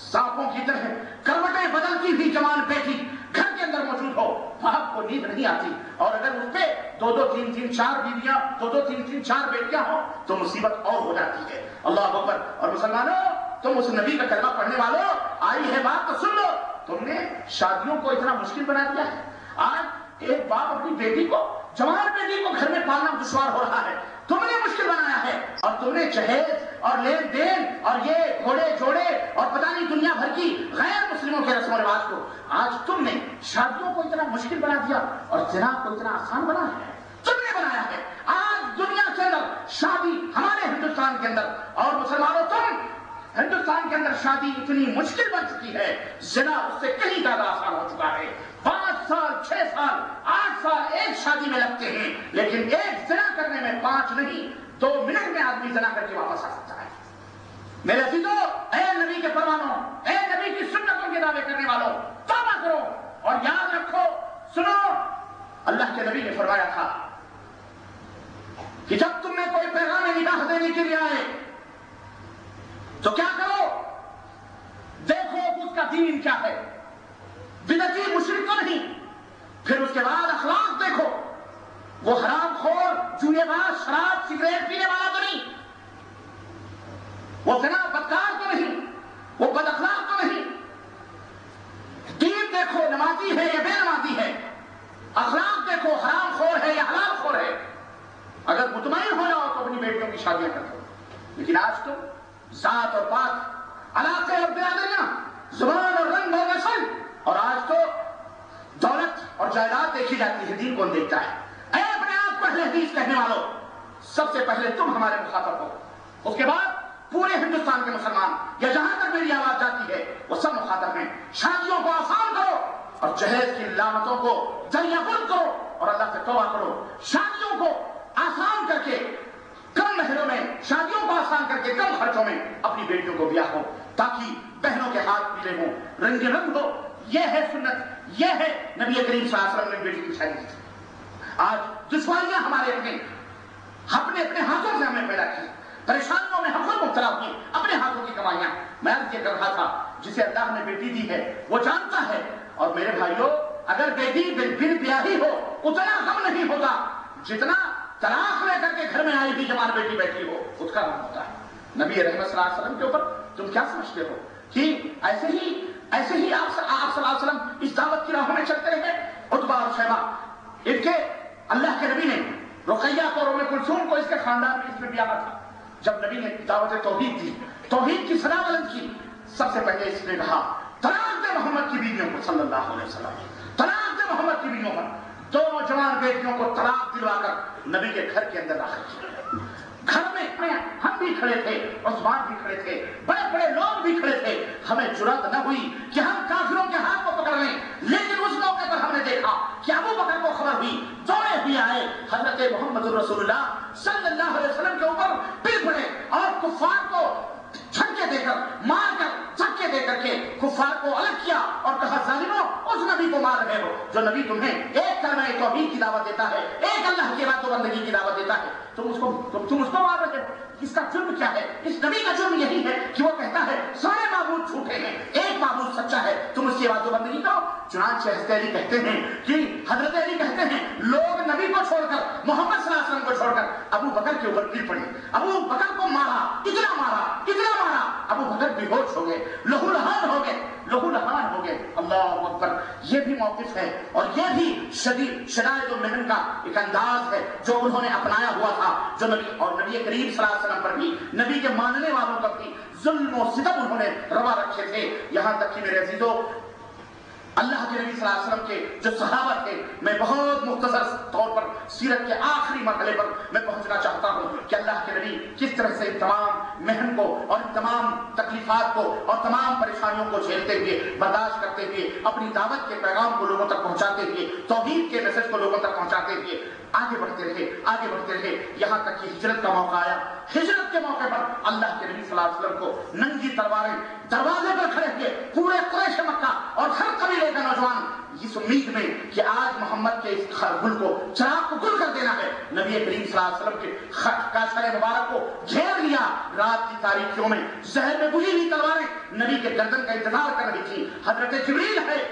سانپوں کی طرح کروٹیں بدلتی ہوئی جوان بیٹی گھر کے اندر موجود ہو، باپ کو نیند نہیں آتی. اور اگر اس پہ 2-2 3-3 4 بیویاں، 2-2 3-3 4 بیٹیاں ہوں تو مصیبت اور ہو جاتی ہے. اللہ اکبر. اور مسلمانوں، تم اس نبی کا کلمہ پڑھنے والوں، آئی ہے بات تو سن لو. تم نے شادیوں کو اتنا مشکل بنا دیا ہے. آج ایک باپ اپنی بیٹی کو، جوان بیٹی کو گھر میں پالنا دشوار ہو رہا ہے. تم نے مشکل بنایا ہے. اور تم نے جہیز اور لین دین اور یہ گھوڑے جوڑے اور پتہ نہیں دنیا بھر کی غیر مسلموں کے رسم و رواج کو آج تم نے شادیوں کو اتنا مشکل بنا دیا اور زنا کو اتنا آسان بنایا ہے. تم نے بنایا ہے. آج دنیا کے اندر شادی ہمارے ہندوستان کے اندر، اور مسلمانوں تم ہندوستان کے اندر شادی اتنی مشکل بن چکی ہے، زنا اس سے کہیں زیادہ آسان ہو چکا ہے. 5 سال 6 سال 8 سال ایک شادی میں لگتے ہیں، لیکن ایک زنا کرنے میں 5 نہیں 2 منٹ میں آدمی زنا کر کے واپس آ سکتا ہے. میرے عزیزو، اے نبی کے پروانوں، اے نبی کی سنتوں کے دعوے کرنے والوں، توبہ کرو اور یاد رکھو. سنو، اللہ کے نبی نے فرمایا تھا کہ جب تم میں کوئی پیغام نکاح دینے کے لیے آئے تو کیا کرو؟ دیکھو اس کا دین کیا ہے، بدعتی مشرک تو نہیں. پھر اس کے بعد اخلاق دیکھو، وہ حرام خور، جوئے باز، شراب سگریٹ پینے والا تو نہیں، وہ زنا بدکار تو نہیں، وہ بد اخلاق تو نہیں. دین دیکھو، نمازی ہے یا بے نمازی ہے. اخلاق دیکھو، حرام خور ہے یا حلال خور ہے. اگر مطمئن ہو جاؤ تو اپنی بیٹیوں کی شادیاں کر دو. لیکن آج تو ذات اور پات، علاقے اور برادریاں، زبان اور رنگ اور نسل، اور آج تو دولت اور جائیداد دیکھی جاتی ہے، دین کون دیکھتا ہے؟ اے اپنے آپ کو اہل حدیث کہنے والوں، سب سے پہلے تم ہمارے مخاطب ہو، اس کے بعد پورے ہندوستان کے مسلمان، یا جہاں تک میری آواز جاتی ہے وہ سب مخاطب ہیں. شادیوں کو آسان کرو اور جہیز کی لعنتوں کو دریا گرد کرو اور اللہ سے توبہ کرو. شادیوں کو آسان کر کے، کم مہروں میں شادیوں کو آسان کر کے، کم خرچوں میں اپنی بیٹیوں کو بیاہ ہو، تاکہ بہنوں کے ہاتھ پیلے ہوں، رنگ رنگ ہو. یہ ہے سنت، یہ ہے نبی کریم صلی اللہ علیہ وسلم نے بیٹی کی شادی کی. آج دشواریاں ہمارے اپنے ہاتھوں سے ہمیں پیدا کی، پریشانیوں میں ہم خود مبتلا ہوئے، اپنے ہاتھوں کی کمائیاں. میں یہ کر رہا تھا، جسے اللہ نے بیٹی دی ہے وہ جانتا ہے. اور میرے بھائیوں، اگر بیٹی بن بیاہی ہو اتنا غم نہیں ہوتا جتنا طلاق لے کر کے گھر میں آئی بھی جوان بیٹی بیٹھی ہو اس کا غم ہوتا ہے. نبی رحمت صلی اللہ علیہ وسلم کے اوپر تم کیا سمجھتے ہو کہ ایسے ہی آپ صلی اللہ علیہ وسلم اس دعوت کی راہوں میں چلتے رہے؟ عتبہ اور شیبہ، ان کے اللہ کے نبی نے رقیہ کو اور ام کلثوم کو اس کے خاندان میں اس میں بیاہ تھا. جب نبی نے دعوت توحید دی، توحید کی صدا بلند کی، سب سے پہلے اس نے کہا طلاق دے محمد کی بیویوں کو، صلی اللہ علیہ وسلم، طلاق دے محمد کی بیویوں پر. 2 جوان بیٹیوں کو طلاق دلوا کر نبی کے گھر کے اندر داخل کیا. گھر میں ہم بھی کھڑے تھے، عثمان بھی کھڑے تھے، بڑے بڑے لوگ بھی کھڑے تھے. ہمیں جرأت نہ ہوئی کہ ہم کافروں کے ہاتھ کو پکڑ لیں، لیکن اس موقع پر ہم نے دیکھا کہ ابو بکر کو خبر ہوئی، دوڑے ہوئے آئے، حضرت محمد رسول اللہ صلی اللہ علیہ وسلم کے اوپر پل پڑے اور کفار کو جھٹکے دے کر، مار کر، دھکے دے کر کے کفار کو الگ ٹکرا رہے ہو؟ جو نبی تمہیں ایک کلمہ توحید کی دعوت دیتا ہے، ایک اللہ کی عبادت و بندگی کی دعوت دیتا ہے، تم اس کو مار رہے ہو۔ اس کا جرم کیا ہے؟ اس نبی کا جرم یہی ہے کہ وہ کہتا ہے سارے معبود جھوٹے ہیں، ایک معبود سچا ہے، تم اس کی عبادت و بندگی کرو۔ چنانچہ حضرت علی کہتے ہیں کہ حضرت علی کہتے ہیں لوگ نبی کو چھوڑ کر، محمد صلی اللہ علیہ وسلم کو چھوڑ کر ابو بکر کے اوپر گر پڑے، ابو بکر کو مارا، اتنا مارا، ابو بکر بے ہوش ہو گئے، لہو لہان ہو گئے۔ اللہ اکبر! یہ بھی موقف ہے اور یہ بھی شدائد و محن کا ایک انداز ہے جو انہوں نے اپنایا ہوا تھا، جو نبی کریم صلی اللہ علیہ وسلم پر بھی، نبی کے ماننے والوں پر بھی ظلم و ستم انہوں نے روا رکھے تھے۔ یہاں تک کہ میرے عزیزو، اللہ کے نبی صلی اللہ علیہ وسلم کے جو صحابہ تھے، میں بہت مختصر طور پر سیرت کے آخری مرحلے پر میں پہنچنا چاہتا ہوں کہ اللہ کے نبی کس طرح سے تمام محن کو اور تمام تکلیفات کو اور تمام پریشانیوں کو جھیلتے ہوئے، برداشت کرتے ہوئے، اپنی دعوت کے پیغام کو لوگوں تک پہنچاتے ہوئے، توحید کے میسج کو لوگوں تک پہنچاتے ہوئے آگے بڑھتے رہے، یہاں تک کہ ہجرت کا موقع آیا۔ ہجرت کے موقع پر اللہ کے نبی صلی اللہ علیہ وسلم کو ننگی تلواریں دروازے پر کھڑے ہوئے پورے قریش مکہ اور ہر قبیلے کا نوجوان اس امید میں کہ آج محمد کے اس گل کو، چراغ کو گل کر دینا ہے، نبی کریم صلی اللہ علیہ وسلم کے کاشر مبارک کو گھیر لیا۔ رات کی تاریکیوں میں زہر میں بجھی ہوئی تلواریں نبی کے گردن کا انتظار کر رہی تھی۔ حضرت جبریل ہے،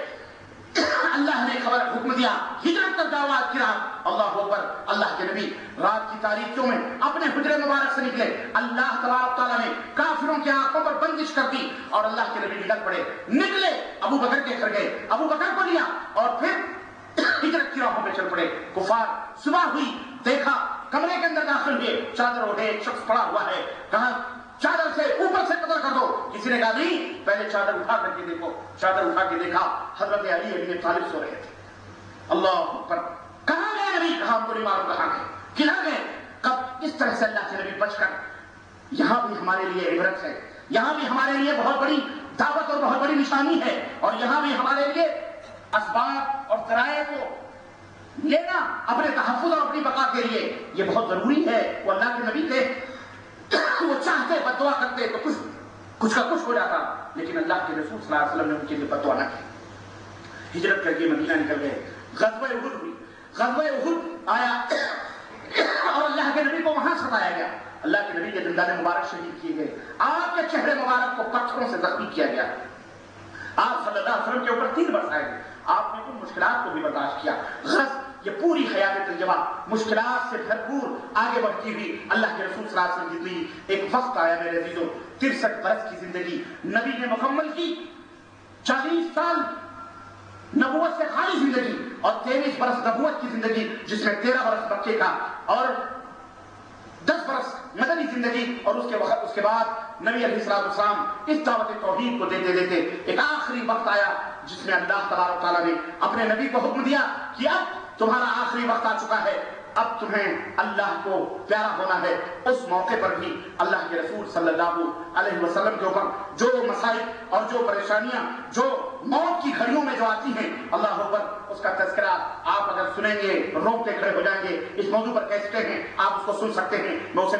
اللہ نے حکم دیا ہجرت کر جاؤ آج کی رات۔ اللہ اکبر! اللہ کے نبی رات کی تاریکیوں میں اپنے حجرے مبارک سے نکلے، اللہ تبارک تعالیٰ نے کافروں کی آنکھوں پر بندش کر دی اور اللہ کے نبی نکل پڑے، نکلے ابو بکر کے گھر گئے، ابو بکر کو لیا اور پھر ہجرت کی راہوں پہ چل پڑے۔ کفار صبح ہوئی، دیکھا کمرے کے اندر داخل ہوئے، چادر اوڑھے ایک شخص پڑا ہوا ہے، کہا چادر سے اوپر سے قتل کر دو۔ کسی نے کہا نہیں، پہلے چادر اٹھا کر کے دیکھو۔ چادر اٹھا کے دیکھا، حضرت علی ابن طالب سو رہے تھے۔ اللہ اکبر! کہاں گئے نبی؟ کہاں ہم کو نہیں معلوم کہاں گئے، کدھر گئے؟ کب اس طرح سے اللہ کے نبی بچ کر، یہاں بھی ہمارے لیے عبرت ہے، یہاں بھی ہمارے لیے بہت بڑی دعوت اور بہت بڑی نشانی ہے، اور یہاں بھی ہمارے لیے اسباب اور ذرائع کو لینا اپنے تحفظ اور اپنی بقا کے لیے یہ بہت ضروری ہے۔ وہ اللہ کے نبی تھے، وہ چاہتے بد دعا کرتے تو کچھ کا کچھ ہو جاتا، لیکن اللہ کے رسول صلی اللہ علیہ وسلم نے ان کے لیے بد دعا نہ کی۔ ہجرت کر کے مدینہ نکل گئے، غزوہ احد ہوئی، غزوہ احد آیا اور اللہ کے نبی کو وہاں ستایا گیا، اللہ کے نبی کے دندان مبارک شہید کیے گئے، آپ کے چہرے مبارک کو پتھروں سے زخمی کیا گیا، آپ صلی اللہ علیہ وسلم کے اوپر تیر برسائے گئے، آپ نے ان مشکلات کو بھی برداشت کیا۔ یہ پوری حیات طیبہ مشکلات سے بھرپور آگے بڑھتی ہوئی اللہ کے رسول صلی اللہ علیہ وسلم کی زندگی، ایک وقت آیا میرے عزیزوں، 63 برس کی زندگی نبی نے مکمل کی، 40 سال نبوت سے خالی زندگی اور 23 برس نبوت کی زندگی، جس میں 13 برس مکے کا اور 10 برس مدنی زندگی، اور اس کے بعد نبی علیہ السلام اس دعوت توحید کو دیتے دیتے ایک آخری وقت آیا جس میں اللہ تبارک تعالیٰ نے اپنے نبی کو حکم دیا کہ اب تمہارا آخری وقت آ چکا ہے، اب تمہیں اللہ کو پیارا ہونا ہے۔ اس موقع پر بھی اللہ کے رسول صلی اللہ علیہ وسلم کے اوپر جو مسائل اور جو پریشانیاں جو موت کی گھڑیوں میں جو آتی ہیں، اللہ اکبر، اس کا تذکرہ آپ اگر سنیں گے روکتے کھڑے ہو جائیں گے۔ اس موضوع پر کہتے ہیں آپ اس کو سن سکتے ہیں، میں اسے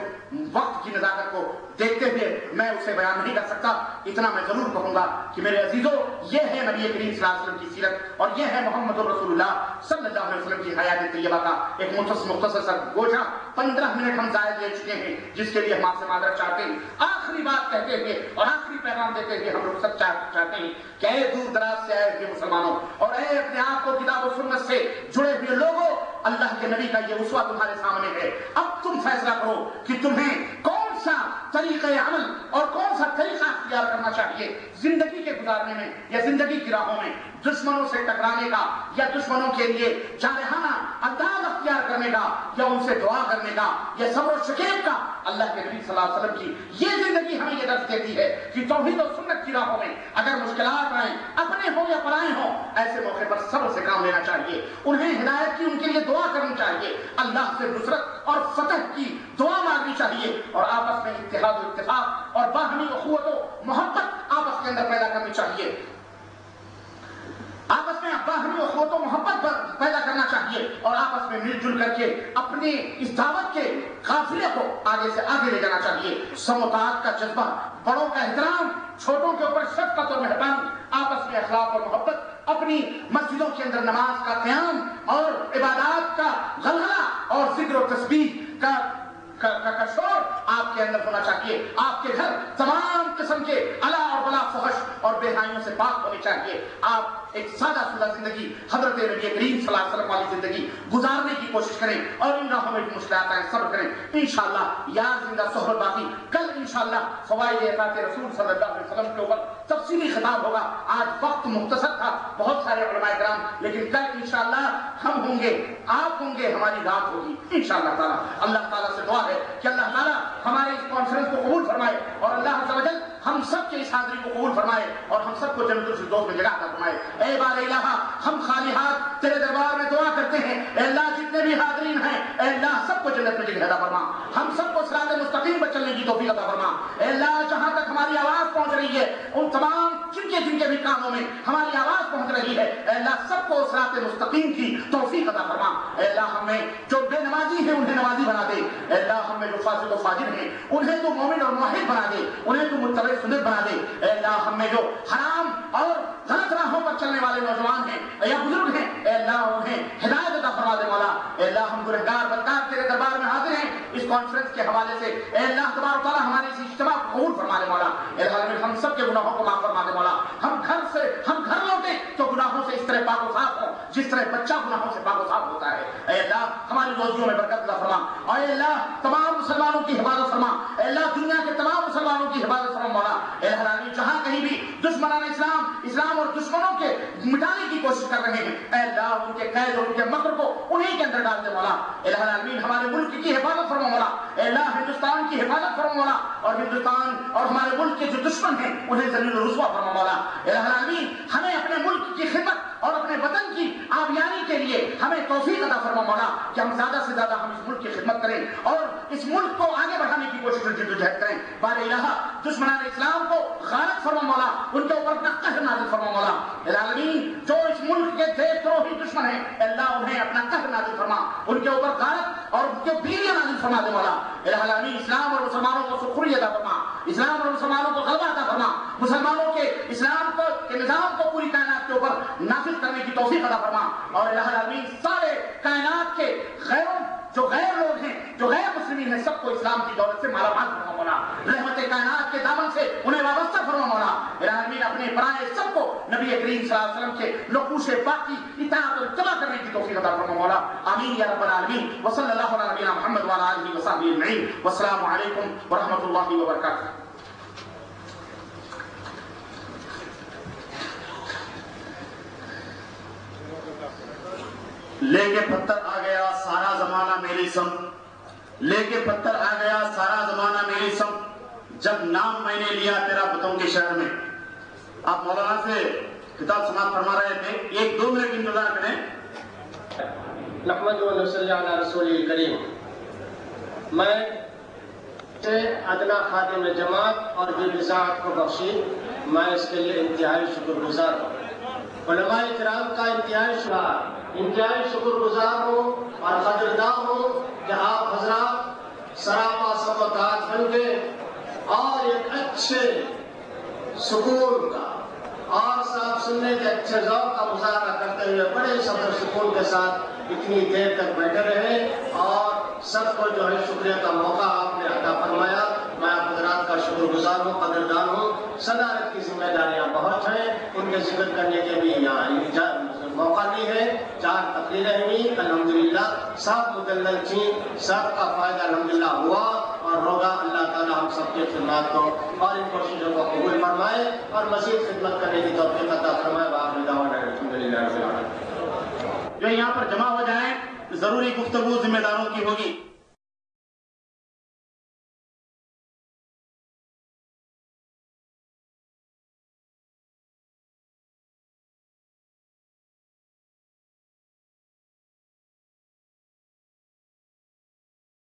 وقت کی نزاکت کو دیکھتے ہوئے میں اسے بیان نہیں کر سکتا، اتنا میں ضرور کہوں گا کہ میرے عزیزوں، یہ ہے نبی کریم صلی اللہ علیہ وسلم کی سیرت اور یہ ہے محمد رسول اللہ صلی اللہ علیہ وسلم کی حیات طیبہ کا ایک مختصر سا گوشہ۔ 15 منٹ ہم زائد لے چکے ہیں، جس کے لیے ہم آپ سے معذرت چاہتے ہیں۔ آخری بات کہتے ہوئے اور آخری پیغام دیتے ہوئے ہم لوگ سب چاہتے ہیں کہ اے دور دراز سے آئے ہوئے مسلمانوں اور اے اپنے آپ کو کتاب و سنت سے جڑے ہوئے لوگوں، اللہ کے نبی کا یہ اسوہ تمہارے سامنے ہے۔ اب تم فیصلہ کرو کہ تمہیں کون سا طریقہ عمل اور کون سا طریقہ اختیار کرنا چاہیے زندگی کے گزارنے میں یا زندگی کی راہوں میں، دشمنوں سے ٹکرانے کا یا دشمنوں کے لیے جارحانہ انداز اختیار کرنے کا یا ان سے دعا کرنے کا یا صبر و شکیب کا۔ اللہ کے نبی صلی اللہ علیہ وسلم کی یہ زندگی ہمیں یہ درس دیتی ہے کہ توحید و سنت کی راہوں میں اگر مشکلات آئیں، اپنے ہوں یا پرائے ہوں، ایسے موقع پر صبر سے کام لینا چاہیے، انہیں ہدایت کی ان کے لیے دعا کرنی چاہیے، اللہ سے نصرت اور فتح کی دعا مانگنی چاہیے، اور آپس میں اتحاد و اتفاق اور باہمی اخوت و محبت آپس کے اندر پیدا کرنی چاہیے، آپس میں باہمی اخوت و محبت پیدا کرنا چاہیے، اور آپس میں مل جل کر کے اپنی اس دعوت کے قافلے کو آگے سے آگے لے جانا چاہیے۔ سموتاعت کا جذبہ، بڑوں کا احترام، چھوٹوں کے اوپر شفقت اور مہربانی، آپس میں اخلاق اور محبت اپنی مسجدوں کے اندر نماز کا قیام اور عبادات کا غلغلہ اور ذکر و تسبیح کا شور آپ کے اندر ہونا چاہیے. آپ کے گھر تمام قسم کے الا اور بلا فحش اور بے حیائیوں سے پاک ہونے چاہیے. آپ ایک سادہ سادہ زندگی حضرت نبی کریم صلی اللہ علیہ وسلم والی زندگی گزارنے کی کوشش کریں اور ان راہوں میں مشکلات آئیں صبر کریں. انشاءاللہ یاد زندہ صحبت باقی. کل انشاءاللہ فوائد اطاعت رسول صلی اللہ علیہ وسلم کے اوپر تفصیلی خطاب ہوگا. آج وقت مختصر تھا, بہت سارے علماء کرام, لیکن کل انشاءاللہ ہم ہوں گے, آپ ہوں گے, ہماری رات ہوگی انشاءاللہ تعالی. اللہ تعالیٰ سے دعا ہے کہ اللہ تعالیٰ ہمارے اس کانفرنس کو قبول فرمائے اور اللہ عز و جل ہم سب کے اس حاضری کو قبول فرمائے اور ہم سب کو جنت الفردوس میں جگہ عطا فرمائے. اے بار الہ, ہم خالی ہاتھ تیرے دربار میں دعا کرتے ہیں. اے اللہ جتنے بھی حاضرین ہیں, اے اللہ سب کو جنت میں جگہ عطا فرما. ہم سب کو صراط مستقیم پر چلنے کی توفیق عطا فرما. اے اللہ جہاں تک ہماری آواز پہنچ رہی ہے, ان تمام جن کے بھی کانوں میں ہماری آواز پہنچ رہی ہے, اے اللہ سب کو صراط مستقیم کی توفیق عطا فرما. اے اللہ ہمیں جو بے نمازی ہیں انہیں نمازی بنا دے. اے اللہ ہمیں جو فاسق و فاجر ہیں انہیں تو مومن اور موحد بنا دے, انہیں تو متبع سنت بنا دے. اے اللہ ہمیں جو حرام اور غلط راہوں پر چلنے والے نوجوان ہیں یا بزرگ ہیں, اے اللہ انہیں ہدایت عطا فرما دے مولا. اے اللہ ہم گنہگار بدکار تیرے دربار میں حاضر ہیں اس کانفرنس کے حوالے سے. اے اللہ تبارک تعالیٰ ہمارے اس اجتماع کو قبول فرما دے مولا. اے اللہ ہم سب کے گناہوں کو معاف فرما دے مولا. ہم گھر لوٹے تو گناہوں سے اس طرح پاک و صاف ہوں جس طرح بچہ گناہوں سے پاک و صاف ہوتا ہے. اے اللہ ہماری روزیوں میں برکت عطا فرما. اور اے اللہ تمام مسلمانوں کی حفاظت فرما. اے اللہ دنیا کے تمام مسلمانوں کی حفاظت فرما مولا. اے اللہ جہاں کہیں بھی دشمنان اسلام اور دشمنوں کے مٹانے کی کوشش کر رہے ہیں, اے اللہ ان کے قید اور ان کے مکر کو انہیں کے اندر ڈال دے مولا. اے اللہ ہمارے ملک کی حفاظت فرما مولا. اے اللہ ہندوستان کی حفاظت فرما مولا, اور ہندوستان اور ہمارے ملک کے جو دشمن ہیں انہیں ذلیل و رسوا فرما مولا. اے اللہ ہمیں اپنے ملک کی خدمت اور اپنے وطن کی آبیانی کے لیے ہمیں توفیق عطا فرما مولا کہ ہم زیادہ سے زیادہ ہم اس ملک کی خدمت کریں اور اس ملک کو آگے بڑھانے کی کوشش اور جدوجہد کریں. بار الہ دشمنان اسلام کو غارت فرما مولا, ان کے اوپر اپنا قہر نازل فرما مولا. العالمین جو اس ملک کے دیش دروہی دشمن ہیں, اللہ انہیں اپنا قہر نازل فرما, ان کے اوپر غارت اور ان کے بیریاں نازل فرما دے مولا. العالمین اسلام اور مسلمانوں کو سخری عطا فرما, اسلام اور مسلمانوں کو غلبہ عطا فرما, مسلمانوں کے اسلام کو کے نظام کو پوری کائنات کے اوپر نافذ کرنے کی توفیق عطا فرما. اور العالمین سارے کائنات کے جو غیر لوگ ہیں, جو غیر مسلمین ہیں, سب کو اسلام کی دولت سے مالا مال فرما مولا. رحمت کائنات کے دامن سے انہیں وابستہ فرما مولا. العالمین اپنے برائے سب کو نبی کریم صلی اللہ علیہ وسلم کے نقوش پاک کی اطاعت اور اتباع کرنے کی توفیق عطا فرما مولا. آمین یا رب العالمین. وصلی اللہ علی نبینا محمد وعلی آلہ وصحبہ اجمعین. والسلام علیکم ورحمۃ اللہ وبرکاتہ. لے کے پتھر آ گیا سارا زمانہ میری سم, لے کے پتھر آ گیا سارا زمانہ میری سم, جب نام میں نے لیا تیرا بتوں کے شہر میں. آپ مولانا سے خطاب سماعت فرما رہے تھے, 1-2 منٹ انتظار کریں. نحمد و نصلی علی رسول کریم. میں ادنا خادم جماعت اور بزاعت کو بخشی, میں اس کے لیے انتہائی شکر گزار ہوں. علماء کرام کا انتہائی شکر گزار ہوں اور قدردان ہوں کہ آپ حضرات سراپا سبقات بن گئے اور ایک اچھے سکون کا اور صاحب سننے کے اچھے ذوق کا مظاہرہ کرتے ہوئے بڑے صبر سکون کے ساتھ اتنی دیر تک بیٹھے رہے اور سب کو جو ہے شکریہ کا موقع آپ نے عطا فرمایا. میں آپ حضرات کا شکر گزار ہوں, قدردان ہوں. صدارت کی ذمہ داریاں بہت ہیں, ان کے ذکر کرنے کے بھی یہاں موقع نہیں ہے. 4 تقریریں ہوئی الحمدللہ, 7 مدلل تھیں, سب کا فائدہ الحمدللہ ہوا اور ہوگا. اللہ تعالی ہم سب کے خدمات کو اور ان کوششوں کو قبول فرمائے اور مزید خدمت کرنے کی توفیق عطا فرمائے. وآخر دعوانا الحمدللہ رب العالمین. جو یہاں پر جمع ہو جائیں, ضروری گفتگو ذمہ داروں کی ہوگی.